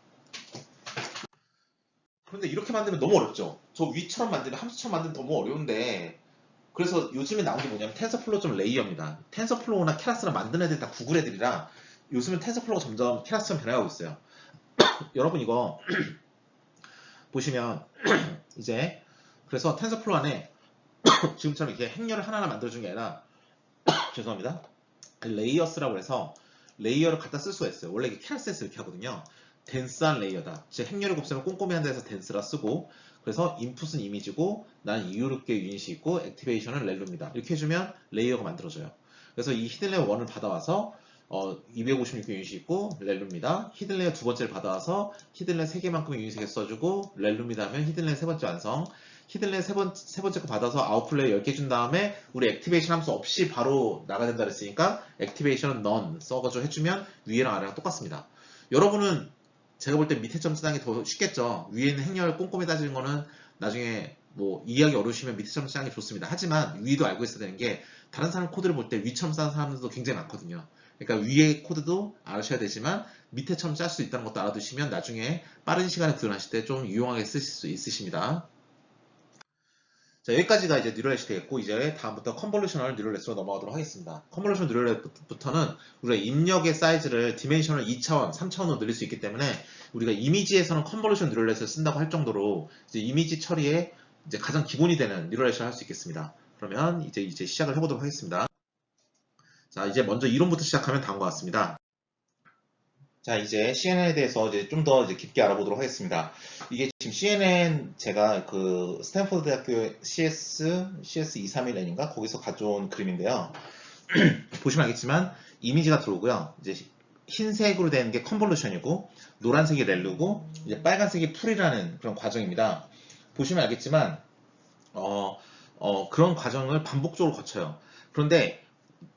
A: 그런데 이렇게 만들면 너무 어렵죠. 저 위처럼 만들면 함수처럼 만들면 너무 어려운데 그래서 요즘에 나온 게 뭐냐면 텐서플로우 좀 레이어입니다. 텐서플로우나 케라스나 만드는 애들이 다 구글 애들이라 요즘은 텐서플로우가 점점 케라스처럼 변해가고 있어요. 여러분 이거 보시면 이제 그래서 텐서플로우 안에 지금처럼 이렇게 행렬을 하나하나 만들어준 게 아니라 죄송합니다. 레이어스라고 해서 레이어를 갖다 쓸 수가 있어요. 원래 이게 케라스에서 이렇게 하거든요. 덴스한 레이어다. 즉 행렬을 곱셈을 꼼꼼히 한다 해서 덴스라 쓰고 그래서 인풋은 이미지고 난 256개 유닛이 있고 액티베이션은 렐루입니다. 이렇게 해주면 레이어가 만들어져요. 그래서 이 히든레이어 1을 받아와서 256개 유닛이 있고 렐루입니다. 히든레이어 두 번째를 받아와서 히든레이어 3개만큼의 유닛을 써주고 렐루입니다 하면 히든레이어 세 번째 완성. 히든레이어 세 번째 거 받아서 아웃플레이어 10개 준 다음에 우리 액티베이션 함수 없이 바로 나가야 된다 그랬으니까 액티베이션은 none 써가지고 해주면 위에랑 아래랑 똑같습니다. 여러분은 제가 볼 때 밑에 점 쓰는 게 더 쉽겠죠. 위에 있는 행렬 꼼꼼히 따지는 거는 나중에 뭐 이해하기 어려우시면 밑에 점 쓰는 게 좋습니다. 하지만 위도 알고 있어야 되는 게 다른 사람 코드를 볼 때 위처럼 쓰는 사람들도 굉장히 많거든요. 그러니까 위에 코드도 알아셔야 되지만 밑에처럼 짤 수 있다는 것도 알아두시면 나중에 빠른 시간에 구현하실 때 좀 유용하게 쓰실 수 있으십니다. 자, 여기까지가 이제 뉴럴넷이 되겠고, 이제 다음부터 컨볼루셔널 뉴럴넷으로 넘어가도록 하겠습니다. 컨볼루셔널 뉴럴넷부터는 우리가 입력의 사이즈를 디멘션을 2차원, 3차원으로 늘릴 수 있기 때문에 우리가 이미지에서는 컨볼루션 뉴럴넷을 쓴다고 할 정도로 이제 이미지 처리에 이제 가장 기본이 되는 뉴럴넷을 할 수 있겠습니다. 그러면 이제 시작을 해보도록 하겠습니다. 자, 이제 먼저 이론부터 시작하면 다음과 같습니다. 자, 이제 CNN에 대해서 이제 좀 더 깊게 알아보도록 하겠습니다. 이게 지금 CNN 제가 그 스탠포드 대학교 CS231N인가 거기서 가져온 그림인데요. 보시면 알겠지만 이미지가 들어오고요. 이제 흰색으로 된 게 컨볼루션이고 노란색이 렐루고 이제 빨간색이 풀이라는 그런 과정입니다. 보시면 알겠지만 그런 과정을 반복적으로 거쳐요. 그런데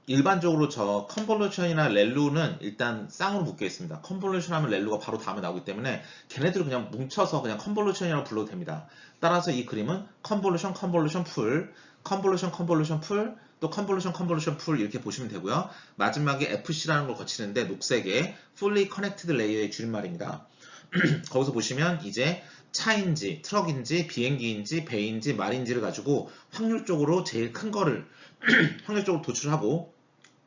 A: 일반적으로 저 컨볼루션이나 렐루는 일단 쌍으로 묶여 있습니다. 컨볼루션 하면 렐루가 바로 다음에 나오기 때문에 걔네들을 그냥 뭉쳐서 그냥 컨볼루션이라고 불러도 됩니다. 따라서 이 그림은 컨볼루션, 컨볼루션, 풀, 컨볼루션, 컨볼루션, 풀, 또 컨볼루션, 컨볼루션, 풀 이렇게 보시면 되고요. 마지막에 FC라는 걸 거치는데 녹색의 Fully Connected Layer의 줄임말입니다. 거기서 보시면 이제 차인지, 트럭인지, 비행기인지, 배인지, 말인지를 가지고 확률적으로 제일 큰 거를 확률적으로 도출하고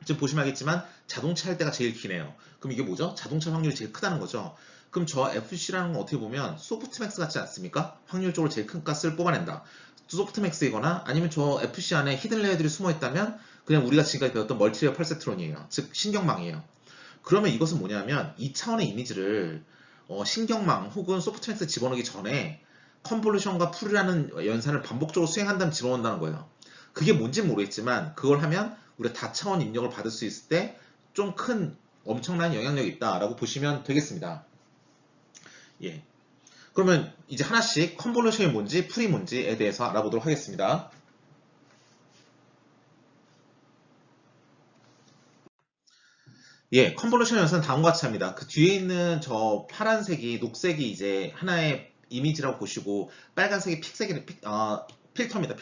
A: 지금 보시면 알겠지만 자동차 할 때가 제일 기네요. 그럼 이게 뭐죠? 자동차 확률이 제일 크다는 거죠. 그럼 저 FC라는 건 어떻게 보면 소프트맥스 같지 않습니까? 확률적으로 제일 큰 값을 뽑아낸다. 소프트맥스이거나 아니면 저 FC 안에 히든 레이어들이 숨어 있다면 그냥 우리가 지금까지 배웠던 멀티레이어 펄세트론이에요. 즉 신경망이에요. 그러면 이것은 뭐냐면 2차원의 이미지를 신경망 혹은 소프트맥스 집어넣기 전에 컨볼루션과 풀이라는 연산을 반복적으로 수행한 다음에 집어넣는다는 거예요. 그게 뭔지 모르겠지만 그걸 하면 우리가 다차원 입력을 받을 수 있을 때 좀 큰 엄청난 영향력이 있다라고 보시면 되겠습니다. 예. 그러면 이제 하나씩 컨볼루션이 뭔지 풀이 뭔지에 대해서 알아보도록 하겠습니다. 예, 컨볼루션 연산은 다음과 같이 합니다. 그 뒤에 있는 저 파란색이 녹색이 이제 하나의 이미지라고 보시고 빨간색이 필터입니다.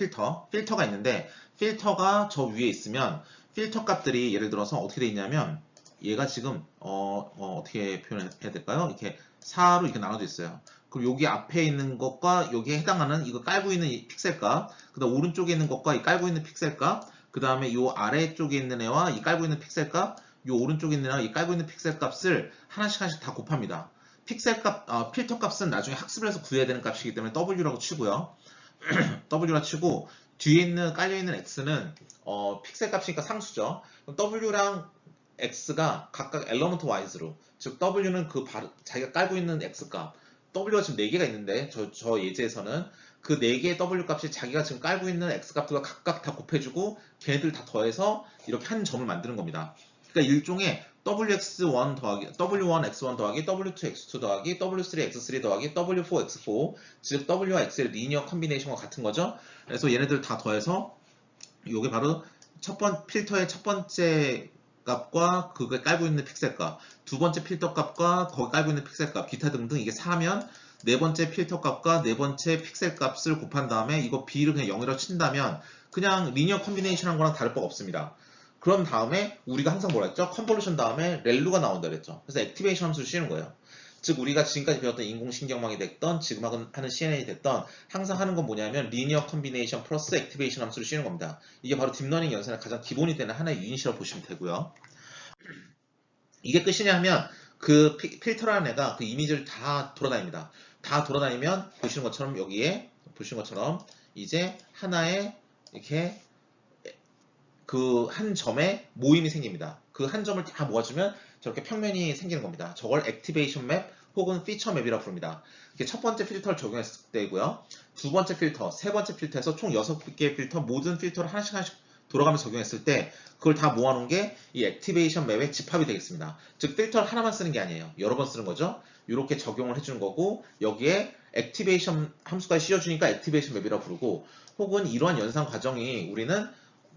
A: 필터가 있는데 필터가 저 위에 있으면 필터 값들이 예를 들어서 어떻게 돼 있냐면 얘가 지금 어떻게 표현해야 될까요? 이렇게 4로 이렇게 나눠져 있어요. 그럼 여기 앞에 있는 것과 여기에 해당하는 이거 깔고 있는 이 픽셀 값, 그다음 오른쪽에 있는 것과 이 깔고 있는 픽셀 값, 그다음에 이 아래쪽에 있는 애와 이 깔고 있는 픽셀 값, 이 오른쪽에 있는 애와 이 깔고 있는 픽셀 값을 하나씩 다 곱합니다. 픽셀 값, 필터 값은 나중에 학습을 해서 구해야 되는 값이기 때문에 W라고 치고요. W라 치고 뒤에 있는 깔려있는 X는 픽셀 값이니까 상수죠. 그럼 W랑 X가 각각 엘러먼트 와이즈로 즉 W는 자기가 깔고 있는 X 값 W가 지금 4개가 있는데 저 예제에서는 그 4개의 W 값이 자기가 지금 깔고 있는 X 값들과 각각 다 곱해주고 걔네들 다 더해서 이렇게 한 점을 만드는 겁니다. 그러니까 일종의 WX1 더하기 W1X1 더하기 W2X2 더하기 W3X3 더하기 W4X4 즉 W와 X의 리니어 컨비네이션과 같은 거죠. 그래서 얘네들 다 더해서 이게 바로 필터의 첫 번째 값과 그게 깔고 있는 픽셀 값, 두 번째 필터 값과 거기 깔고 있는 픽셀 값, 기타 등등 이게 4면 네 번째 필터 값과 네 번째 픽셀 값을 곱한 다음에 이거 B를 그냥 0이라고 친다면 그냥 리니어 컨비네이션 한 거랑 다를 바가 없습니다. 그런 다음에 우리가 항상 뭐라 했죠? 컨볼루션 다음에 렐루가 나온다 그랬죠. 그래서 액티베이션 함수를 씌우는 거예요. 즉 우리가 지금까지 배웠던 인공신경망이 됐던 지금 하는 CNN이 됐던 항상 하는 건 뭐냐면 리니어 컨비네이션 플러스 액티베이션 함수를 씌우는 겁니다. 이게 바로 딥러닝 연산의 가장 기본이 되는 하나의 유닛이라고 보시면 되고요. 이게 끝이냐 하면 그 필터라는 애가 그 이미지를 다 돌아다닙니다. 다 돌아다니면 보시는 것처럼 여기에 보시는 것처럼 이제 하나의 이렇게 그 한 점에 모임이 생깁니다. 그 한 점을 다 모아주면 저렇게 평면이 생기는 겁니다. 저걸 액티베이션 맵 혹은 피처 맵이라고 부릅니다. 이게 첫 번째 필터를 적용했을 때고요. 두 번째 필터, 세 번째 필터에서 총 6개의 필터 모든 필터를 하나씩 돌아가면서 적용했을 때 그걸 다 모아놓은 게 이 액티베이션 맵의 집합이 되겠습니다. 즉 필터를 하나만 쓰는 게 아니에요. 여러 번 쓰는 거죠. 이렇게 적용을 해주는 거고 여기에 액티베이션 함수까지 씌워주니까 액티베이션 맵이라고 부르고 혹은 이러한 연산 과정이 우리는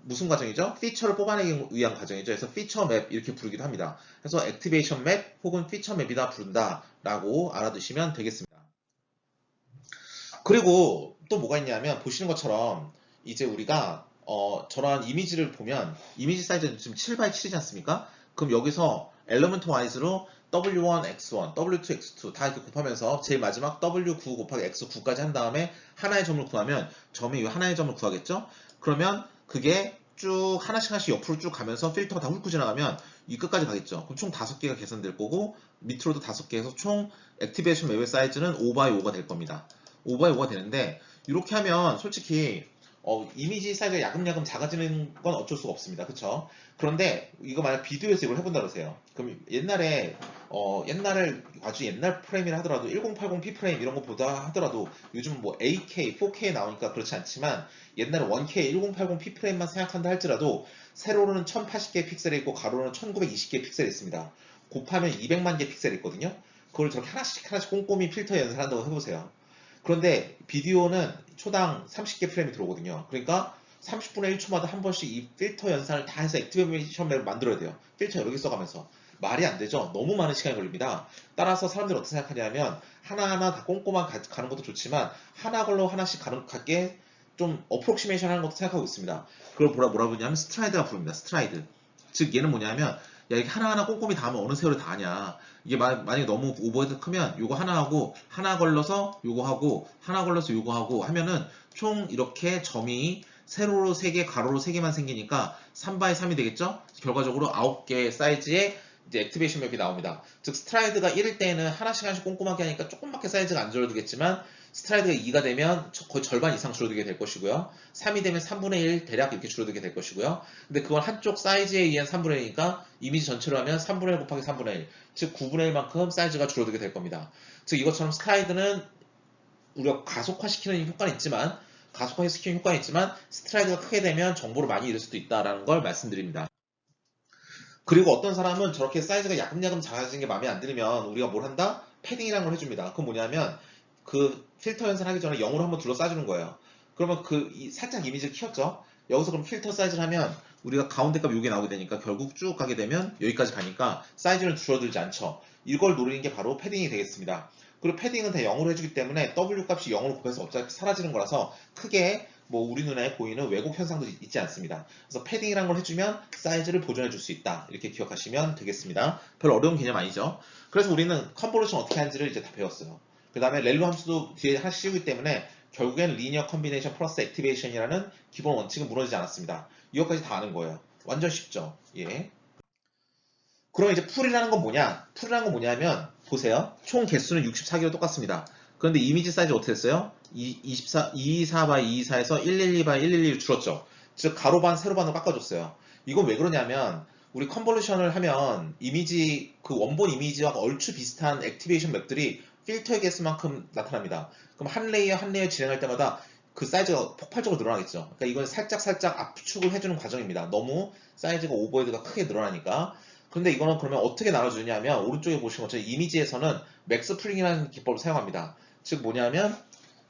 A: 무슨 과정이죠? 피처를 뽑아내기 위한 과정이죠. 그래서 피처 맵 이렇게 부르기도 합니다. 그래서 액티베이션 맵 혹은 피처 맵이다 부른다 라고 알아두시면 되겠습니다. 그리고 또 뭐가 있냐면 보시는 것처럼 이제 우리가 저런 이미지를 보면 이미지 사이즈는 지금 7x7이지 않습니까? 그럼 여기서 엘리먼트 와이즈로 W1, X1, W2, X2 다 이렇게 곱하면서 제일 마지막 W9 곱하기 X9까지 한 다음에 하나의 점을 구하면 점이 이 하나의 점을 구하겠죠? 그러면 그게 쭉 하나씩 옆으로 쭉 가면서 필터가 다 훑고 지나가면 이 끝까지 가겠죠. 그럼 총 5개가 계산될 거고 밑으로도 5개 해서 총 액티베이션 맵의 사이즈는 5x5가 될 겁니다. 5x5가 되는데 이렇게 하면 솔직히 이미지 사이즈가 야금야금 작아지는 건 어쩔 수가 없습니다. 그쵸? 그런데 이거 만약 비디오에서 이걸 해본다 그러세요. 그럼 옛날에 아주 옛날 프레임이라 하더라도 1080p 프레임 이런 거보다 하더라도 요즘 뭐 8K, 4K 나오니까 그렇지 않지만 옛날에 1K 1080p 프레임만 생각한다 할지라도 세로로는 1080개 픽셀이 있고 가로로는 1920개 픽셀이 있습니다. 곱하면 200만 개 픽셀이 있거든요. 그걸 저렇게 하나씩 꼼꼼히 필터 연산한다고 해보세요. 그런데 비디오는 초당 30개 프레임이 들어오거든요. 그러니까 30분의 1초마다 한 번씩 이 필터 연산을 다 해서 액티베이션 맵을 만들어야 돼요. 필터 여러 개 써가면서. 말이 안 되죠? 너무 많은 시간이 걸립니다. 따라서 사람들이 어떻게 생각하냐면 하나하나 다 꼼꼼한 가는 것도 좋지만 하나 걸로 하나씩 가게 좀 어프록시메이션 하는 것도 생각하고 있습니다. 그걸 뭐라 부르냐면 스트라이드가 부릅니다. 스트라이드. 즉 얘는 뭐냐면 야 이게 하나하나 꼼꼼히 다 하면 어느 세월에 다 하냐. 이게 만약에 너무 오버헤드 크면 요거 하나 하고 하나 걸러서 요거 하고 하나 걸러서 요거 하고 하면은 총 이렇게 점이 세로로 3개 가로로 3개만 생기니까 3x3이 되겠죠? 결과적으로 9개 사이즈의 이제 액티베이션 맵이 나옵니다. 즉 스트라이드가 1일 때에는 하나씩 꼼꼼하게 하니까 조금밖에 사이즈가 안 줄어들겠지만 스트라이드가 2가 되면 거의 절반 이상 줄어들게 될 것이고요. 3이 되면 3분의 1 대략 이렇게 줄어들게 될 것이고요. 근데 그건 한쪽 사이즈에 의한 3분의 1이니까 이미지 전체로 하면 3분의 1 곱하기 3분의 1, 즉 9분의 1만큼 사이즈가 줄어들게 될 겁니다. 즉 이것처럼 스트라이드는 우리가 가속화시키는 효과는 있지만 스트라이드가 크게 되면 정보를 많이 잃을 수도 있다는 걸 말씀드립니다. 그리고 어떤 사람은 저렇게 사이즈가 야금야금 작아지는 게 마음에 안 들면 우리가 뭘 한다? 패딩이라는 걸 해줍니다. 그건 뭐냐면 그 필터 연산하기 전에 0으로 한번 둘러싸주는 거예요. 그러면 살짝 이미지를 키웠죠? 여기서 그럼 필터 사이즈를 하면 우리가 가운데 값이 여기 나오게 되니까 결국 쭉 가게 되면 여기까지 가니까 사이즈는 줄어들지 않죠. 이걸 노리는 게 바로 패딩이 되겠습니다. 그리고 패딩은 다 0으로 해주기 때문에 W 값이 0으로 곱해서 어차피 사라지는 거라서 크게 뭐 우리 눈에 보이는 왜곡 현상도 있지 않습니다. 그래서 패딩이라는 걸 해주면 사이즈를 보존해 줄 수 있다. 이렇게 기억하시면 되겠습니다. 별 어려운 개념 아니죠. 그래서 우리는 컨볼루션 어떻게 하는지를 이제 다 배웠어요. 그 다음에 렐루 함수도 뒤에 하나씩 씌우기 때문에 결국엔 리니어 컨비네이션 플러스 액티베이션이라는 기본 원칙은 무너지지 않았습니다. 이것까지 다 아는 거예요. 완전 쉽죠. 예. 그럼 이제 풀이라는 건 뭐냐? 풀이라는 건 뭐냐면 보세요. 총 개수는 64개로 똑같습니다. 그런데 이미지 사이즈 어떻게 됐어요? 224x224에서 112x112로 줄었죠. 즉 가로반 세로반으로 바꿔줬어요. 이건 왜 그러냐면 우리 컨볼루션을 하면 이미지 그 원본 이미지와 얼추 비슷한 액티베이션 맵들이 필터의 개수만큼 나타납니다. 그럼 한 레이어 한 레이어 진행할 때마다 그 사이즈가 폭발적으로 늘어나겠죠. 그러니까 이건 살짝 압축을 해주는 과정입니다. 너무 사이즈가 오버헤드가 크게 늘어나니까. 그런데 이거는 그러면 어떻게 나눠주냐면 오른쪽에 보시는 것처럼 이미지에서는 맥스 풀링이라는 기법을 사용합니다. 즉 뭐냐면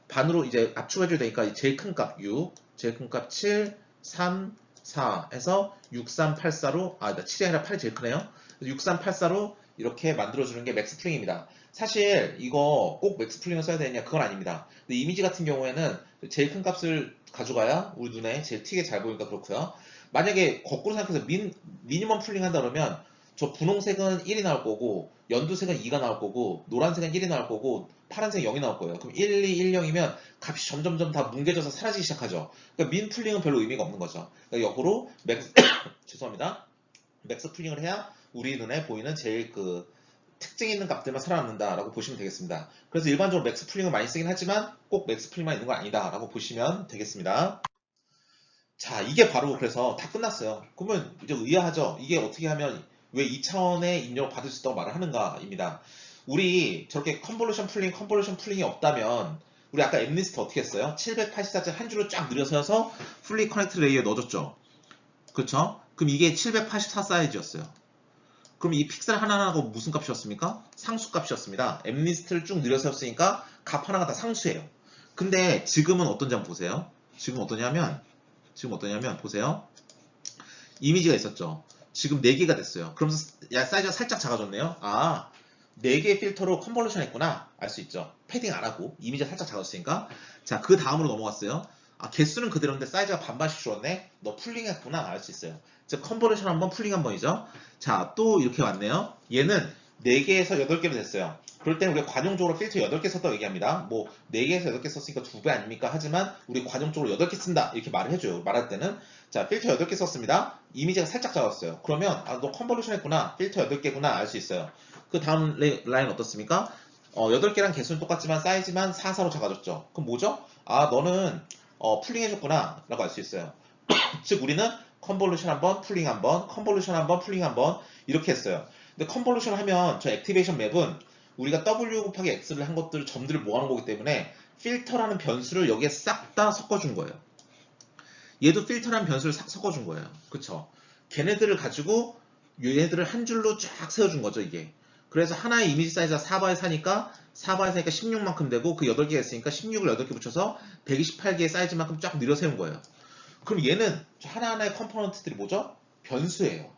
A: 반으로 이제 압축해줘야 되니까 제일 큰 값 6, 제일 큰 값 7, 3, 4 해서 6384로 7이 아니라 8이 제일 크네요. 6384로 이렇게 만들어주는 게 맥스 풀링입니다. 사실 이거 꼭 맥스 풀링을 써야 되느냐 그건 아닙니다. 근데 이미지 같은 경우에는 제일 큰 값을 가져가야 우리 눈에 제일 튀게 잘 보이니까 그렇고요. 만약에 거꾸로 생각해서 미니멈 풀링 한다 그러면 저 분홍색은 1이 나올 거고 연두색은 2가 나올 거고 노란색은 1이 나올 거고 파란색은 0이 나올 거예요. 그럼 1, 2, 1, 0이면 값이 점점점 다 뭉개져서 사라지기 시작하죠. 그러니까 민 풀링은 별로 의미가 없는 거죠. 그러니까 역으로 죄송합니다. 맥스 풀링을 해야 우리 눈에 보이는 제일 그 특징 있는 값들만 살아남는다라고 보시면 되겠습니다. 그래서 일반적으로 맥스 풀링을 많이 쓰긴 하지만 꼭 맥스 풀링만 있는 건 아니다라고 보시면 되겠습니다. 자, 이게 바로 그래서 다 끝났어요. 그러면 이제 의아하죠. 이게 어떻게 하면 왜 2차원의 입력을 받을 수 있다고 말을 하는가입니다. 우리 저렇게 컨볼루션 풀링이 없다면 우리 아까 엠리스트 어떻게 했어요? 784째 한 줄로 쫙 늘려서서 풀리 커넥트 레이어에 넣어줬죠. 그렇죠? 그럼 이게 784 사이즈였어요. 그럼 이 픽셀 하나하나가 무슨 값이었습니까? 상수값이었습니다. 엠리스트를 쭉 늘려세웠으니까 값 하나가 다 상수예요. 근데 지금은 어떤지 한번 보세요. 지금 어떠냐면 보세요. 이미지가 있었죠. 지금 4개가 됐어요. 그러면서 사이즈가 살짝 작아졌네요. 아, 4개의 필터로 컨볼루션 했구나. 알 수 있죠. 패딩 안 하고 이미지가 살짝 작아졌으니까. 자, 그 다음으로 넘어갔어요. 아, 개수는 그대로인데 사이즈가 반반씩 줄었네. 너 풀링 했구나. 알 수 있어요. 즉 컨버전 한 번, 풀링 한 번이죠. 자, 또 이렇게 왔네요. 얘는 4개에서 8개로 됐어요. 그럴 때는 우리가 관용적으로 필터 8개 썼다고 얘기합니다. 뭐 4개에서 8개 썼으니까 2배 아닙니까? 하지만 우리 관용적으로 8개 쓴다. 이렇게 말을 해줘요. 말할 때는. 자, 필터 8개 썼습니다. 이미지가 살짝 작았어요. 그러면 아, 너 컨버루션 했구나. 필터 8개구나. 알 수 있어요. 그 다음 라인 어떻습니까? 8개랑 개수는 똑같지만 사이즈만 4, 4로 작아졌죠. 그럼 뭐죠? 아, 너는 풀링 해줬구나. 라고 알 수 있어요. 즉 우리는 컨볼루션 한번, 풀링 한번, 컨볼루션 한번, 풀링 한번 이렇게 했어요. 근데 컨볼루션 하면 저 액티베이션 맵은 우리가 W 곱하기 X를 한 것들 점들을 모아놓은 거기 때문에 필터라는 변수를 여기에 싹 다 섞어준 거예요. 얘도 필터라는 변수를 싹 섞어준 거예요. 그쵸? 걔네들을 가지고 얘네들을 한 줄로 쫙 세워준 거죠, 이게. 그래서 하나의 이미지 사이즈가 4바에 사니까 4바에 사니까 16만큼 되고 그 8개가 있으니까 16을 8개 붙여서 128개의 사이즈만큼 쫙 늘어 세운 거예요. 그럼 얘는 하나하나의 컴포넌트들이 뭐죠? 변수예요.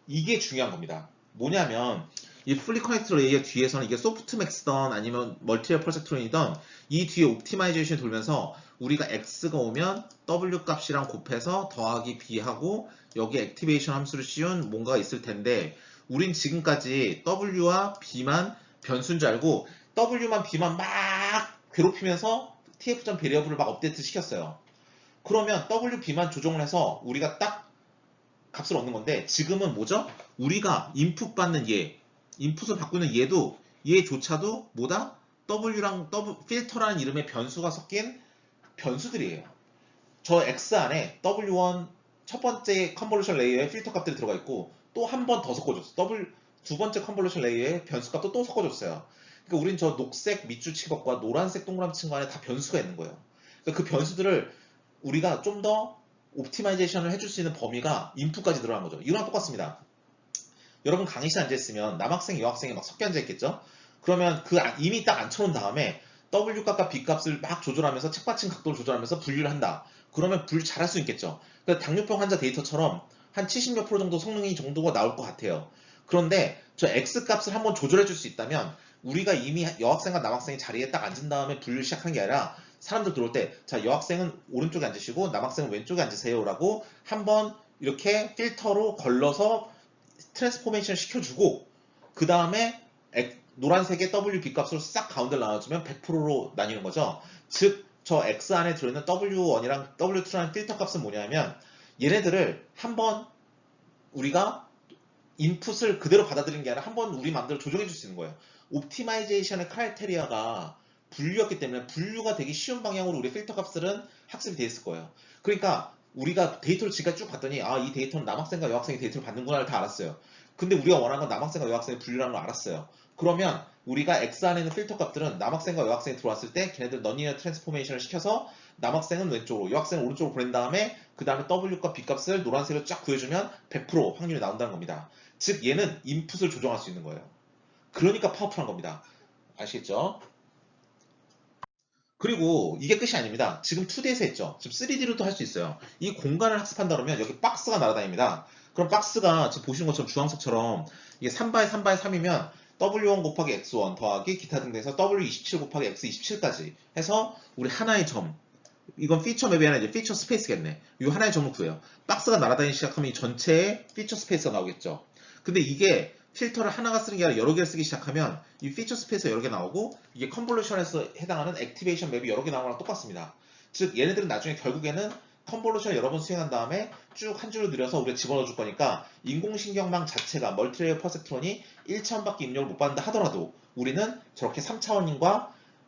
A: 이게 중요한 겁니다. 뭐냐면 이 풀리 커넥트 레이어 뒤에서는 이게 소프트맥스던 아니면 멀티레어 프로젝트론이던 이 뒤에 옵티마이제이션이 돌면서 우리가 X가 오면 W 값이랑 곱해서 더하기 B하고 여기에 액티베이션 함수를 씌운 뭔가가 있을 텐데 우린 지금까지 W와 B만 변수인 줄 알고 W만 B만 막 괴롭히면서 TF 베리어블을 막 업데이트 시켰어요. 그러면 WB만 조정을 해서 우리가 딱 값을 얻는 건데 지금은 뭐죠? 우리가 인풋 받는 인풋을 바꾸는 얘조차도 뭐다? W랑 필터라는 이름의 변수가 섞인 변수들이에요. 저 X 안에 W1 첫 번째 컨볼루션 레이어에 필터 값들이 들어가 있고 또 한 번 더 섞어줬어. 두 번째 컨볼루션 레이어에 변수 값도 또 섞어줬어요. 그러니까 우린 저 녹색 밑줄 칩업과 노란색 동그라미 친구 안에 다 변수가 있는 거예요. 그러니까 그 변수들을 우리가 좀 더 옵티마이제이션을 해줄 수 있는 범위가 인풋까지 들어간 거죠. 이거랑 똑같습니다. 여러분 강의실에 앉아있으면 남학생, 여학생이 막 섞여 앉아있겠죠? 그러면 이미 딱 앉혀놓은 다음에 W 값과 B 값을 막 조절하면서 책받침 각도를 조절하면서 분류를 한다. 그러면 분류 잘할 수 있겠죠. 그러니까 당뇨병 환자 데이터처럼 한 70몇 프로 정도 성능이 정도가 나올 것 같아요. 그런데 저 X 값을 한번 조절해 줄 수 있다면 우리가 이미 여학생과 남학생이 자리에 딱 앉은 다음에 분류를 시작하는 게 아니라 사람들 들어올 때 자 여학생은 오른쪽에 앉으시고 남학생은 왼쪽에 앉으세요 라고 한번 이렇게 필터로 걸러서 트랜스포메이션 시켜주고 그 다음에 노란색의 WB 값으로 싹 가운데를 나눠주면 100%로 나뉘는 거죠. 즉 저 X 안에 들어있는 W1이랑 W2라는 필터 값은 뭐냐면 얘네들을 한번 우리가 인풋을 그대로 받아들이는 게 아니라 한번 우리 마음대로 조정해 줄 수 있는 거예요. 옵티마이제이션의 크라이테리아가 분류였기 때문에 분류가 되기 쉬운 방향으로 우리 필터 값들은 학습이 돼 있을 거예요. 그러니까 우리가 데이터를 지금까지 쭉 봤더니 아, 이 데이터는 남학생과 여학생이 데이터를 받는구나를 다 알았어요. 근데 우리가 원하는 건 남학생과 여학생의 분류라는 걸 알았어요. 그러면 우리가 X 안에 있는 필터 값들은 남학생과 여학생이 들어왔을 때 걔네들 너니어 트랜스포메이션을 시켜서 남학생은 왼쪽으로 여학생은 오른쪽으로 보낸 다음에 그 다음에 W값 B값을 노란색으로 쫙 구해주면 100% 확률이 나온다는 겁니다. 즉 얘는 인풋을 조정할 수 있는 거예요. 그러니까 파워풀한 겁니다. 아시겠죠? 그리고 이게 끝이 아닙니다. 지금 2D에서 했죠. 지금 3D로도 할 수 있어요. 이 공간을 학습한다 그러면 여기 박스가 날아다닙니다. 그럼 박스가 지금 보시는 것처럼 주황색처럼 이게 3바에 3바에 3이면 W1 곱하기 X1 더하기 기타 등등해서 W27 곱하기 X27까지 해서 우리 하나의 점 이건 피처 맵이 아니라 이제 피처 스페이스겠네. 이 하나의 점을 구해요. 박스가 날아다니기 시작하면 이 전체에 피처 스페이스가 나오겠죠. 근데 이게 필터를 하나가 쓰는 게 아니라 여러 개를 쓰기 시작하면 이 피처 스페이스가 여러 개 나오고 이게 컨볼루션에서 해당하는 액티베이션 맵이 여러 개 나오는 거랑 똑같습니다. 즉 얘네들은 나중에 결국에는 컨볼루션을 여러 번 수행한 다음에 쭉 한 줄로 늘려서 우리가 집어넣어 줄 거니까 인공신경망 자체가 멀티레이어 퍼셉트론이 1차원밖에 입력을 못 받는다 하더라도 우리는 저렇게 3차원과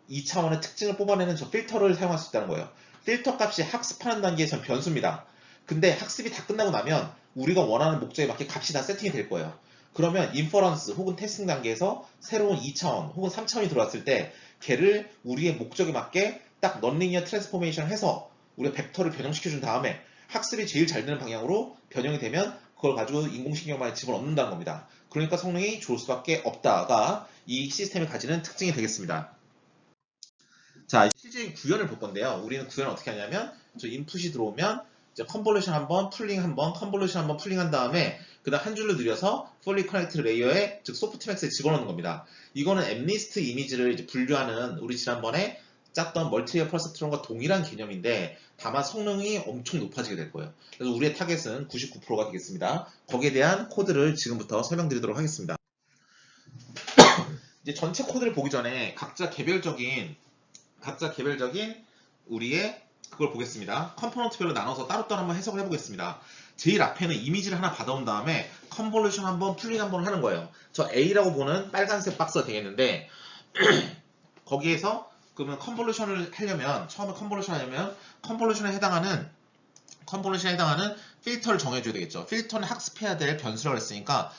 A: 2차원의 특징을 뽑아내는 저 필터를 사용할 수 있다는 거예요. 필터 값이 학습하는 단계에선 변수입니다. 근데 학습이 다 끝나고 나면 우리가 원하는 목적에 맞게 값이 다 세팅이 될 거예요. 그러면 인퍼런스 혹은 테스팅 단계에서 새로운 2차원 혹은 3차원이 들어왔을 때 걔를 우리의 목적에 맞게 딱 넌리니어 트랜스포메이션 해서 우리가 벡터를 변형시켜준 다음에 학습이 제일 잘 되는 방향으로 변형이 되면 그걸 가지고 인공신경망에 집어넣는다는 겁니다. 그러니까 성능이 좋을 수밖에 없다가 이 시스템이 가지는 특징이 되겠습니다. 자, 실질적인 구현을 볼 건데요. 우리는 구현을 어떻게 하냐면 저 인풋이 들어오면 이제 컨볼루션 한번, 풀링 한번, 컨볼루션 한번 풀링 한 다음에 그다음 한 줄로 들여서 fully connected layer에 즉 소프트맥스에 집어넣는 겁니다. 이거는 엠리스트 이미지를 이제 분류하는 우리 지난번에 짰던 멀티레이어 퍼스트론과 동일한 개념인데 다만 성능이 엄청 높아지게 될 거예요. 그래서 우리의 타겟은 99%가 되겠습니다. 거기에 대한 코드를 지금부터 설명드리도록 하겠습니다. 이제 전체 코드를 보기 전에 각자 개별적인 우리의 그걸 보겠습니다. 컴포넌트별로 나눠서 따로따로 한번 해석을 해보겠습니다. 제일 앞에는 이미지를 하나 받아온 다음에 컨볼루션 한번, 풀링 한번 하는 거예요. 저 A라고 보는 빨간색 박스가 되겠는데 거기에서 그러면 컨볼루션을 하려면 처음에 컨볼루션에 해당하는 필터를 정해줘야 되겠죠. 필터는 학습해야 될 변수라고 했으니까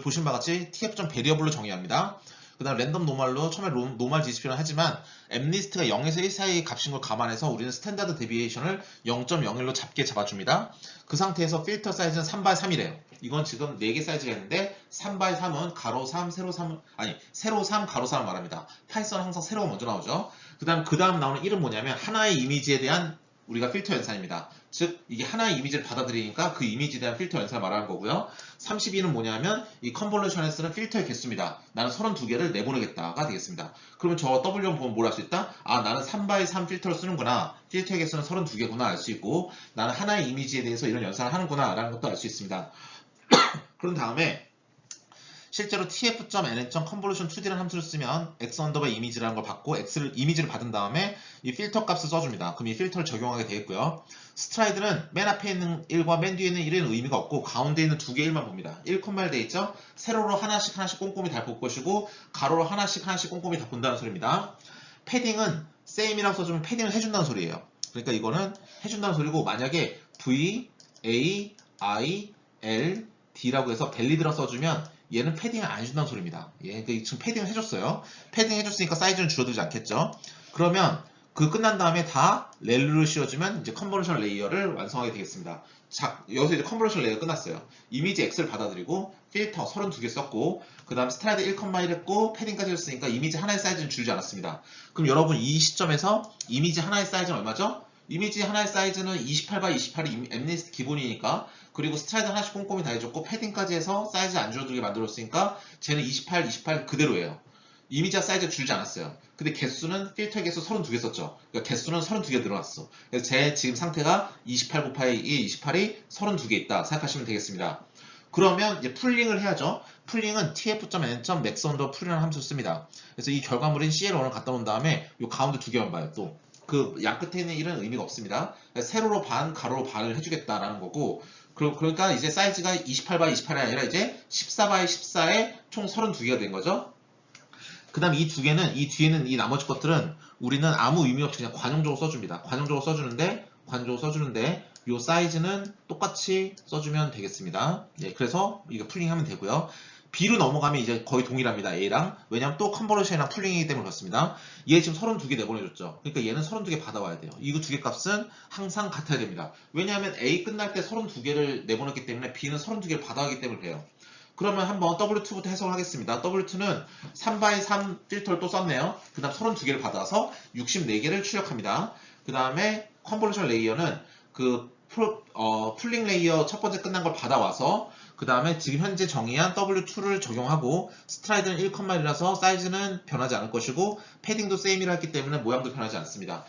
A: 보신 바와 같이 tf.variable로 정의합니다. 그 다음 랜덤 노멀로 처음에 노멀 디스플레이는 하지만 엠리스트가 0에서 1 사이의 값인 걸 감안해서 우리는 스탠다드 데비에이션을 0.01로 잡게 잡아줍니다. 그 상태에서 필터 사이즈는 3x3이래요. 이건 지금 4개 사이즈가 있는데 3x3은 가로 3, 세로 3, 아니 세로 3, 가로 3을 말합니다. 파이썬은 항상 세로가 먼저 나오죠. 그 다음 나오는 1은 뭐냐면 하나의 이미지에 대한 우리가 필터 연산입니다. 즉 이게 하나의 이미지를 받아들이니까 그 이미지에 대한 필터 연산을 말하는 거고요. 32는 뭐냐면 이 컨볼루션에 쓰는 필터의 개수입니다. 나는 32개를 내보내겠다가 되겠습니다. 그러면 저 W 보면 뭘 할 수 있다? 아, 나는 3x3 필터를 쓰는구나. 필터의 개수는 32개구나 알 수 있고 나는 하나의 이미지에 대해서 이런 연산을 하는구나 라는 것도 알 수 있습니다. 그런 다음에 실제로 tf.nn.convolution2d라는 함수를 쓰면 x 언더바 이미지라는 걸 받고 이미지를 받은 다음에 이 필터 값을 써줍니다. 그럼 이 필터를 적용하게 되겠고요. 스트라이드는 맨 앞에 있는 1과 맨 뒤에 있는 1은 의미가 없고 가운데 있는 두 개 1만 봅니다. 1컴마일 돼 있죠? 세로로 하나씩 꼼꼼히 다 볼 것이고 가로로 하나씩 꼼꼼히 다 본다는 소리입니다. 패딩은 same이라고 써주면 패딩을 해준다는 소리예요. 그러니까 이거는 해준다는 소리고 만약에 v, a, i, l, d라고 해서 밸리드라고 써주면 얘는 패딩을 안 해준다는 소리입니다. 지금 패딩을 해줬어요. 패딩 해줬으니까 사이즈는 줄어들지 않겠죠. 그러면 그 끝난 다음에 다 렐루를 씌워주면 이제 컨버전 레이어를 완성하게 되겠습니다. 자, 여기서 이제 컨버전 레이어 끝났어요. 이미지 X를 받아들이고 필터 32개 썼고 그 다음 스트라이드 1,1 했고 패딩까지 했으니까 이미지 하나의 사이즈는 줄지 않았습니다. 그럼 여러분 이 시점에서 이미지 하나의 사이즈는 얼마죠? 이미지 하나의 사이즈는 28x28이 엠리스트 기본이니까 그리고 스트라이드 하나씩 꼼꼼히 다 해줬고 패딩까지 해서 사이즈 안 줄어들게 만들었으니까 쟤는 28 그대로예요. 이미지와 사이즈가 줄지 않았어요. 근데 개수는 필터 개수 32개 썼죠. 그러니까 개수는 32개 늘어났어. 그래서 제 지금 상태가 28 곱하기 2, 28이 32개 있다 생각하시면 되겠습니다. 그러면 이제 풀링을 해야죠. 풀링은 tf.n.maxUnderFull이라는 함수를 씁니다. 그래서 이 결과물인 CL1을 갖다 놓은 다음에 이 가운데 두 개만 봐요. 또 그 양 끝에 있는 1은 의미가 없습니다. 세로로 반, 가로로 반을 해주겠다라는 거고 그러니까 이제 사이즈가 28x28이 아니라 이제 14x14에 총 32개가 된 거죠. 그 다음 이 뒤에는 이 나머지 것들은 우리는 아무 의미 없이 그냥 관용적으로 써줍니다. 관용적으로 써주는데 이 사이즈는 똑같이 써주면 되겠습니다. 네, 그래서 이거 풀링하면 되고요. B로 넘어가면 이제 거의 동일합니다. A랑. 왜냐면 또 컨버전이랑 풀링이기 때문에 그렇습니다. 얘 지금 32개 내보내줬죠. 그러니까 얘는 32개 받아와야 돼요. 이거 두 개 값은 항상 같아야 됩니다. 왜냐하면 A 끝날 때 32개를 내보냈기 때문에 B는 32개를 받아가기 때문에 그래요. 그러면 한번 W2부터 해석을 하겠습니다. W2는 3x3 필터를 또 썼네요. 그 다음 32개를 받아서 64개를 출력합니다. 그 다음에 컨볼루션 레이어는 그 풀링 레이어 첫 번째 끝난 걸 받아와서 그 다음에 지금 현재 정의한 W2를 적용하고 스트라이드는 1,1이라서 사이즈는 변하지 않을 것이고 패딩도 세임이라 했기 때문에 모양도 변하지 않습니다.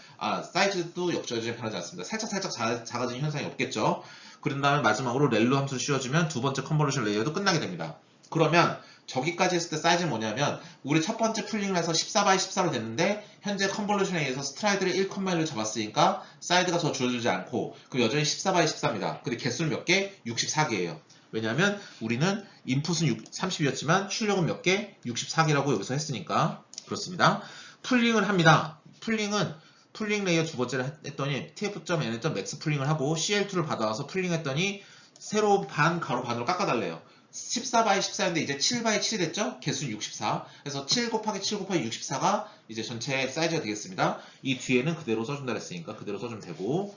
A: 사이즈도 역전적으로 변하지 않습니다. 살짝 작아지는 현상이 없겠죠. 그런 다음에 마지막으로 렐루 함수를 씌워주면 두 번째 컨버루션 레이어도 끝나게 됩니다. 그러면 저기까지 했을 때 사이즈는 뭐냐면 우리 첫 번째 풀링을 해서 14x14로 됐는데 현재 컨버루션에 의해서 스트라이드를 1,1을 잡았으니까 사이즈가 더 줄어들지 않고 그 여전히 14x14입니다. 근데 개수는 몇 개? 64개예요. 왜냐하면 우리는 인풋은 30이었지만 출력은 몇 개? 64개라고 여기서 했으니까 그렇습니다. 풀링을 합니다. 풀링 레이어 두 번째를 했더니 tf.n.max 풀링을 하고 CL2를 받아와서 풀링했더니 세로 반, 가로 반으로 깎아달래요. 14x14인데 이제 7x7이 됐죠? 개수는 64. 그래서 7 곱하기 7 곱하기 64가 이제 전체 사이즈가 되겠습니다. 이 뒤에는 그대로 써준다 했으니까 그대로 써주면 되고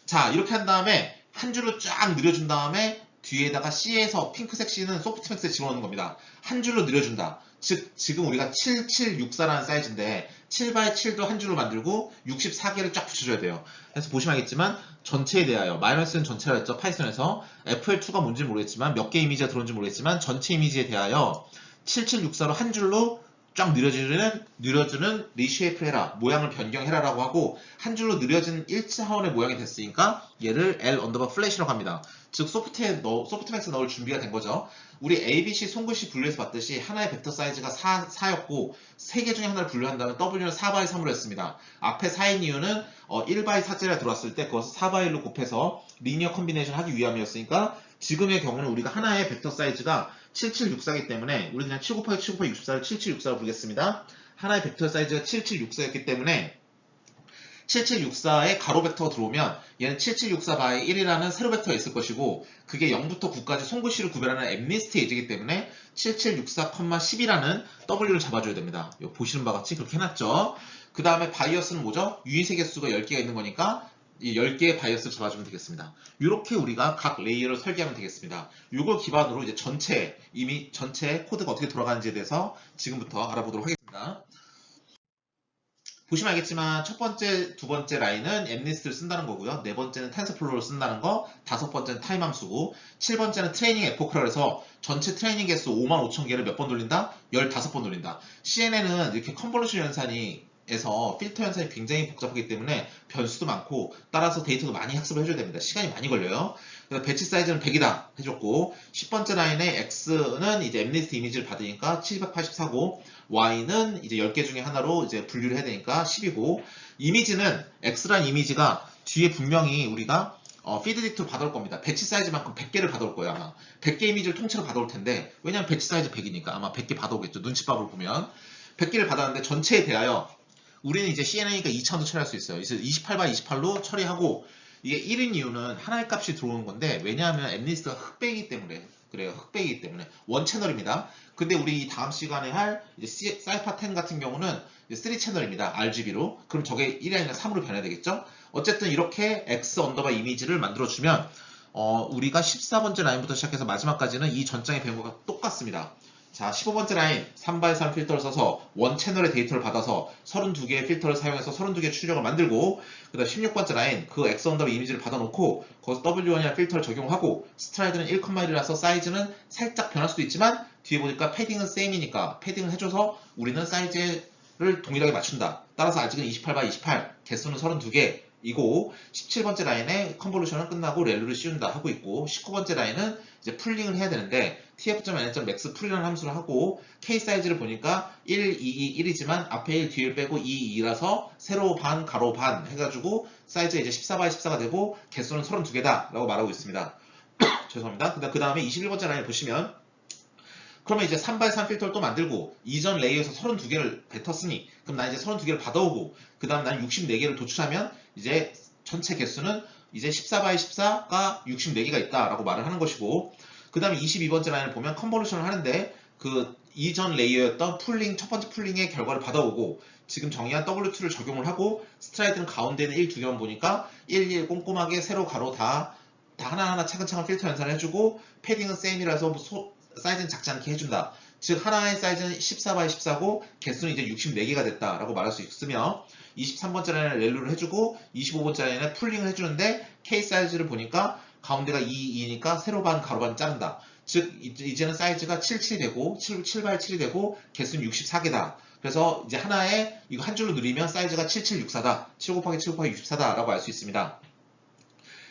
A: 자, 이렇게 한 다음에 한 줄로 쫙 늘려준 다음에 뒤에다가 C에서 핑크색 C는 소프트맥스에 집어넣는 겁니다. 한 줄로 늘려준다. 즉 지금 우리가 7764라는 사이즈인데 7x7도 한 줄로 만들고 64개를 쫙 붙여줘야 돼요. 그래서 보시면 알겠지만 전체에 대하여 마이너스는 전체라 했죠. 파이썬에서 FL2가 뭔지 모르겠지만 몇 개 이미지가 들어온지 모르겠지만 전체 이미지에 대하여 7764로 한 줄로 쫙 느려주는 리쉐이프를 해라. 모양을 변경해라 라고 하고 한 줄로 느려진 1차원의 모양이 됐으니까 얘를 L 언더바 플래시라고 합니다. 즉 소프트맥스 넣을 준비가 된 거죠. 우리 ABC 손글씨 분류해서 봤듯이 하나의 벡터 사이즈가 4였고 3개 중에 하나를 분류한다면 W는 4x3으로 했습니다. 앞에 4인 이유는 1x4짜리가 들어왔을 때 그것을 4x1로 곱해서 리니어 컨비네이션 하기 위함이었으니까 지금의 경우는 우리가 하나의 벡터 사이즈가 7764이기 때문에 우리 그냥 7 곱하기 7 곱하기 64를 7764로 부르겠습니다. 하나의 벡터 사이즈가 7764였기 때문에 7764에 가로 벡터가 들어오면 얘는 7764 by 1이라는 세로 벡터가 있을 것이고 그게 0부터 9까지 손글씨를 구별하는 엠리스트 에이지이기 때문에 7764,10이라는 W를 잡아줘야 됩니다. 보시는 바와 같이 그렇게 해놨죠. 그 다음에 바이어스는 뭐죠? 유닛의 개수가 10개가 있는 거니까 이 10개의 바이어스를 잡아주면 되겠습니다. 이렇게 우리가 각 레이어를 설계하면 되겠습니다. 이걸 기반으로 이제 전체 코드가 어떻게 돌아가는지에 대해서 지금부터 알아보도록 하겠습니다. 보시면 알겠지만 첫 번째, 두 번째 라인은 엠리스트를 쓴다는 거고요. 네 번째는 텐서플로우를 쓴다는 거, 다섯 번째는 타임 함수고, 7번째는 트레이닝 에포크라 해서 전체 트레이닝 개수 55,000개를 몇 번 돌린다? 15번 돌린다. CNN은 이렇게 컨볼루션 연산에서 필터 연산이 굉장히 복잡하기 때문에 변수도 많고 따라서 데이터도 많이 학습을 해줘야 됩니다. 시간이 많이 걸려요. 그래서 배치 사이즈는 100이다 해줬고 10번째 라인에 X는 이제 엠리스트 이미지를 받으니까 784고 Y는 이제 10개 중에 하나로 이제 분류를 해야 되니까 10이고 이미지는 X란 이미지가 뒤에 분명히 우리가 피드 딕트로 받아올 겁니다. 배치 사이즈만큼 100개를 받아올 거예요 아마. 100개 이미지를 통째로 받아올 텐데 왜냐면 배치 사이즈 100이니까 아마 100개 받아오겠죠. 눈치밥으로 보면 100개를 받았는데 전체에 대하여 우리는 이제 CNN이니까 2차원도 처리할 수 있어요. 그래서 28x28로 처리하고 이게 1인 이유는 하나의 값이 들어오는 건데 왜냐하면 엠리스트가 흑백이기 때문에 그래요. 흑백이기 때문에 원 채널입니다. 근데 우리 다음 시간에 할 이제 사이파 10 같은 경우는 3 채널입니다. RGB로. 그럼 저게 1이 아니라 3으로 변해야 되겠죠? 어쨌든 이렇게 X 언더바 이미지를 만들어주면 우리가 14번째 라인부터 시작해서 마지막까지는 이 전장의 배운 것과 똑같습니다. 자, 15번째 라인 3x3 필터를 써서 원 채널의 데이터를 받아서 32개의 필터를 사용해서 32개의 출력을 만들고 그 다음 16번째 라인 그 X 언더바 이미지를 받아놓고 거기서 W1이라는 필터를 적용하고 스트라이드는 1,1이라서 사이즈는 살짝 변할 수도 있지만 뒤에 보니까 패딩은 세임이니까 패딩을 해줘서 우리는 사이즈를 동일하게 맞춘다. 따라서 아직은 28x28 개수는 32개 이고 17번째 라인에 컨볼루션은 끝나고 렐루를 씌운다 하고 있고 19번째 라인은 이제 풀링을 해야 되는데 tf.n.max 풀이라는 함수를 하고 k 사이즈를 보니까 1, 2, 2, 1이지만 앞에 1, 뒤를 빼고 2, 2라서 세로 반, 가로 반 해가지고 사이즈가 이제 14x14가 되고 개수는 32개다 라고 말하고 있습니다. 죄송합니다. 그 다음에 21번째 라인을 보시면 그러면 이제 3x3 필터를 또 만들고 이전 레이어에서 32개를 뱉었으니 그럼 난 이제 32개를 받아오고 그 다음 난 64개를 도출하면 이제 전체 개수는 이제 14x14가 64개가 있다라고 말을 하는 것이고 그 다음에 22번째 라인을 보면 컨볼루션을 하는데 그 이전 레이어였던 풀링 첫 번째 풀링의 결과를 받아오고 지금 정의한 W2를 적용을 하고 스트라이드는 가운데는 1, 2개만 보니까 1, 1 꼼꼼하게 세로 가로 다 하나하나 차근차근 필터 연산을 해주고 패딩은 세임이라서 사이즈는 작지 않게 해준다. 즉 하나의 사이즈는 14x14고 개수는 이제 64개가 됐다라고 말할 수 있으며 23번째 라인에 렐루를 해주고 25번째 라인에 풀링을 해주는데 K 사이즈를 보니까 가운데가 2, 2니까 세로 반 가로 반 자른다. 즉 이제는 사이즈가 77이 되고 7x7이 되고 개수는 64개다. 그래서 이제 하나에 이거 한 줄로 누리면 사이즈가 7764다. 7 곱하기 7 곱하기 64다라고 알 수 있습니다.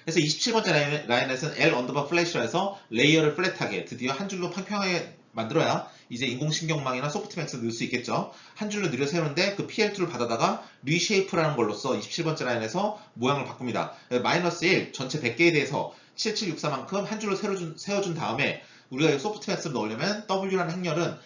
A: 그래서 27번째 라인에서는 L 언더바 플래시라 해서 레이어를 플랫하게 드디어 한 줄로 평평하게 만들어야 이제 인공신경망이나 소프트맥스 넣을 수 있겠죠. 한 줄로 늘려 세우는데 그 PL2를 받아다가 리쉐이프라는 걸로써 27번째 라인에서 모양을 바꿉니다. 마이너스 1 전체 100개에 대해서 7764만큼 한 줄로 세워준 다음에 우리가 소프트맥스를 넣으려면 W라는 행렬은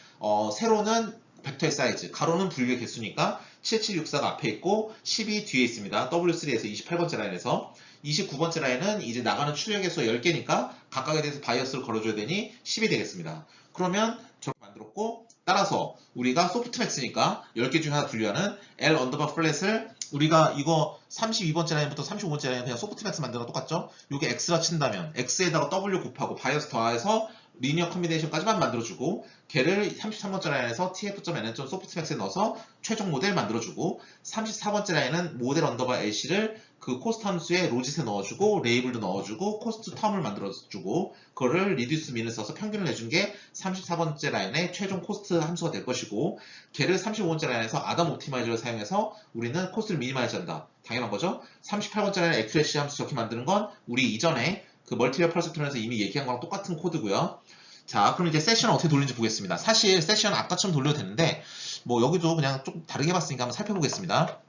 A: 세로는 벡터의 사이즈, 가로는 분류의 개수니까 7764가 앞에 있고 10이 뒤에 있습니다. W3에서 28번째 라인에서 29번째 라인은 이제 나가는 출력 개수가 10개니까 각각에 대해서 바이어스를 걸어줘야 되니 10이 되겠습니다. 그러면 저렇게 만들었고 따라서 우리가 소프트맥스니까 10개 중에 하나 분류하는 L 언더바 플랫을 우리가 이거 32번째 라인부터 35번째 라인 그냥 소프트맥스 만드는 거 똑같죠? 요게 x라 친다면 x에다가 w 곱하고 바이어스 더해서 리니어 컨비네이션까지만 만들어주고 걔를 33번째 라인에서 tf.nn.softmax에 넣어서 최종 모델 만들어주고 34번째 라인은 모델 언더바 lc를 그 코스트 함수에 로짓에 넣어주고 레이블도 넣어주고 코스트 텀을 만들어주고 그거를 리듀스 민을 써서 평균을 내준 게 34번째 라인의 최종 코스트 함수가 될 것이고 걔를 35번째 라인에서 아담 옵티마이저를 사용해서 우리는 코스트를 미니마이즈 한다. 당연한 거죠. 38번째 라인 액큐레시 함수 저렇게 만드는 건 우리 이전에 그 멀티리얼 퍼스트론에서 이미 얘기한 거랑 똑같은 코드고요. 자, 그럼 이제 세션을 어떻게 돌리는지 보겠습니다. 사실 세션 아까처럼 돌려도 되는데 뭐 여기도 그냥 좀 다르게 해봤으니까 한번 살펴보겠습니다.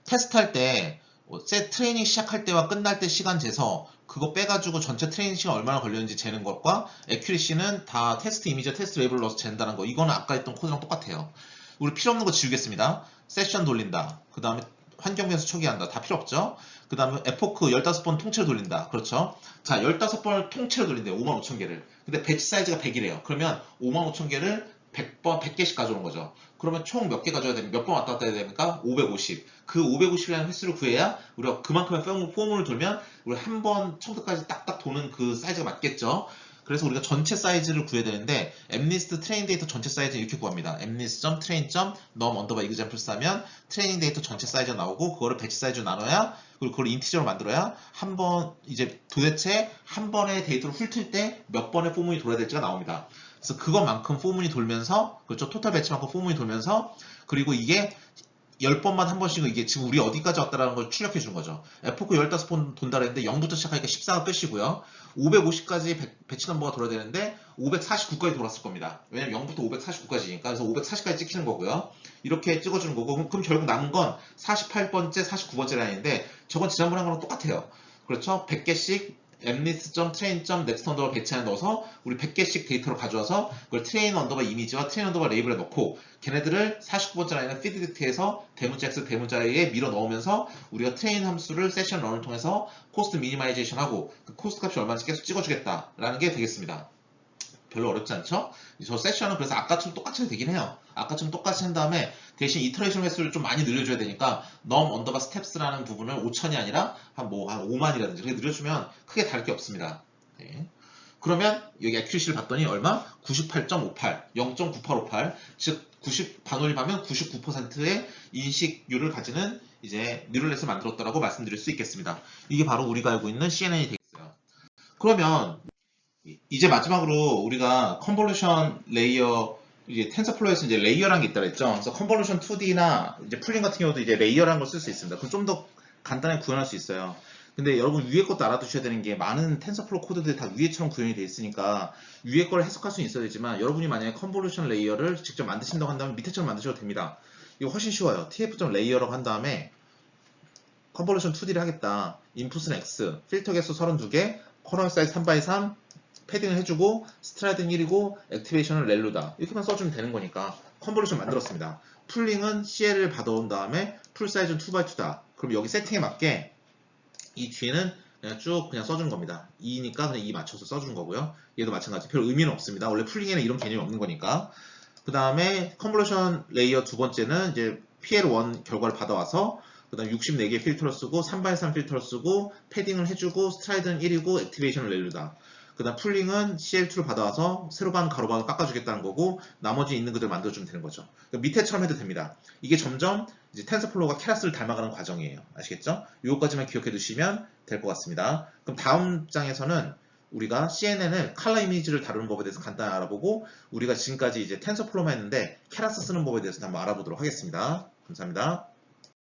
A: 테스트할 때 트레이닝 시작할 때와 끝날 때 시간 재서 그거 빼가지고 전체 트레이닝 시간 얼마나 걸렸는지 재는 것과 액큐리시는 다 테스트 이미지, 테스트 레이블을 넣어서 잰다는 거. 이거는 아까 했던 코드랑 똑같아요. 우리 필요 없는 거 지우겠습니다. 세션 돌린다. 그 다음에 환경 변수 초기한다. 다 필요 없죠? 그 다음에 에포크 15번 통째로 돌린다. 그렇죠? 자, 15번을 통째로 돌린대요. 55,000개를. 근데 배치 사이즈가 100이래요. 그러면 55,000개를 100개씩 가져오는 거죠. 그러면 총 몇 개 가져야 됩니까? 몇 번 왔다 갔다 해야 됩니까? 550. 그 550이라는 횟수를 구해야 우리가 그만큼의 포물을 돌면 우리 한 번 처음부터까지 딱딱 도는 그 사이즈가 맞겠죠? 그래서 우리가 전체 사이즈를 구해야 되는데 mlist 트레인 데이터 전체 사이즈는 이렇게 구합니다. mlist.train.num 언더바 examples 하면 트레이닝 데이터 전체 사이즈가 나오고 그거를 배치 사이즈로 나눠야 그리고 그걸 인티저로 만들어야 한 번 이제 도대체 한 번의 데이터를 훑을 때 몇 번의 포문이 돌아야 될지가 나옵니다. 그래서 그것만큼 포문이 돌면서 그렇죠. 토탈 배치만큼 포문이 돌면서 그리고 이게 10번만 한 번씩 이게 지금 우리 어디까지 왔다라는 걸 출력해 준 거죠. 에포크 15번 돈다 그랬는데 0부터 시작하니까 14가 끝이고요. 550까지 배치 넘버가 돌아야 되는데 549까지 돌았을 겁니다. 왜냐면 0부터 549까지니까. 그래서 540까지 찍히는 거고요. 이렇게 찍어주는 거고 그럼 결국 남은 건 48번째, 49번째 라인인데 저건 지난번에 한 거랑 똑같아요. 그렇죠? 100개씩 mlist.train.next 언더바 배치안에 넣어서 우리 100개씩 데이터를 가져와서 그걸 트레인 언더바 이미지와 트레인 언더바 레이블에 넣고 걔네들을 49번째 라인은 피드 딕트에서 대문자 x 대문자 y에 밀어 넣으면서 우리가 트레인 함수를 세션 런을 통해서 코스트 미니마이제이션 하고 그 코스트 값이 얼마인지 계속 찍어주겠다라는 게 되겠습니다. 별로 어렵지 않죠? 저 세션은 그래서 아까처럼 똑같이 되긴 해요. 아까처럼 똑같이 한 다음에 대신 이터레이션 횟수를 좀 많이 늘려줘야 되니까 num 언더바 스텝스라는 부분을 5,000이 아니라 한 5만이라든지 그렇게 늘려주면 크게 다를 게 없습니다. 네. 그러면 여기 액큐리시를 봤더니 얼마? 98.58, 0.9858, 즉 90 반올림하면 99%의 인식률을 가지는 이제 뉴럴넷을 만들었다라고 말씀드릴 수 있겠습니다. 이게 바로 우리가 알고 있는 CNN이 되겠어요. 그러면 이제 마지막으로 우리가 컨볼루션 레이어 이제 텐서플로우에서 이제 레이어라는 게 있다 그랬죠. 그래서 컨볼루션 2D나 이제 풀링 같은 경우도 이제 레이어라는 걸 쓸 수 있습니다. 그럼 좀 더 간단하게 구현할 수 있어요. 근데 여러분 위에 것도 알아두셔야 되는 게 많은 텐서플로우 코드들이 다 위에처럼 구현이 되어 있으니까 위에 걸 해석할 수는 있어야 되지만 여러분이 만약에 컨볼루션 레이어를 직접 만드신다고 한다면 밑에처럼 만드셔도 됩니다. 이거 훨씬 쉬워요. tf.layer라고 한 다음에 컨볼루션 2D를 하겠다. 인풋은 x, 필터 개수 32개, 커널 사이즈 3x3, 패딩을 해주고 스트라이드는 1이고 액티베이션은 렐루다. 이렇게만 써주면 되는 거니까 컨볼루션 만들었습니다. 풀링은 CL을 받아온 다음에 풀 사이즈는 2x2다. 그럼 여기 세팅에 맞게 이 뒤에는 그냥 쭉 그냥 써주는 겁니다. 2니까 그냥 2 맞춰서 써주는 거고요. 얘도 마찬가지. 별 의미는 없습니다. 원래 풀링에는 이런 개념이 없는 거니까. 그 다음에 컨볼루션 레이어 두 번째는 이제 PL1 결과를 받아와서 그 다음 64개 필터를 쓰고 3x3 필터를 쓰고 패딩을 해주고 스트라이드는 1이고 액티베이션을 렐루다. 그 다음 풀링은 CL2를 받아와서 세로반 가로반을 깎아주겠다는 거고 나머지 있는 그대로 만들어주면 되는 거죠. 그러니까 밑에처럼 해도 됩니다. 이게 점점 이제 텐서플로우가 캐러스를 닮아가는 과정이에요. 아시겠죠? 요거까지만 기억해 두시면 될 것 같습니다. 그럼 다음 장에서는 우리가 CNN을 컬러 이미지를 다루는 법에 대해서 간단히 알아보고 우리가 지금까지 이제 텐서플로우만 했는데 캐러스 쓰는 법에 대해서 한번 알아보도록 하겠습니다. 감사합니다.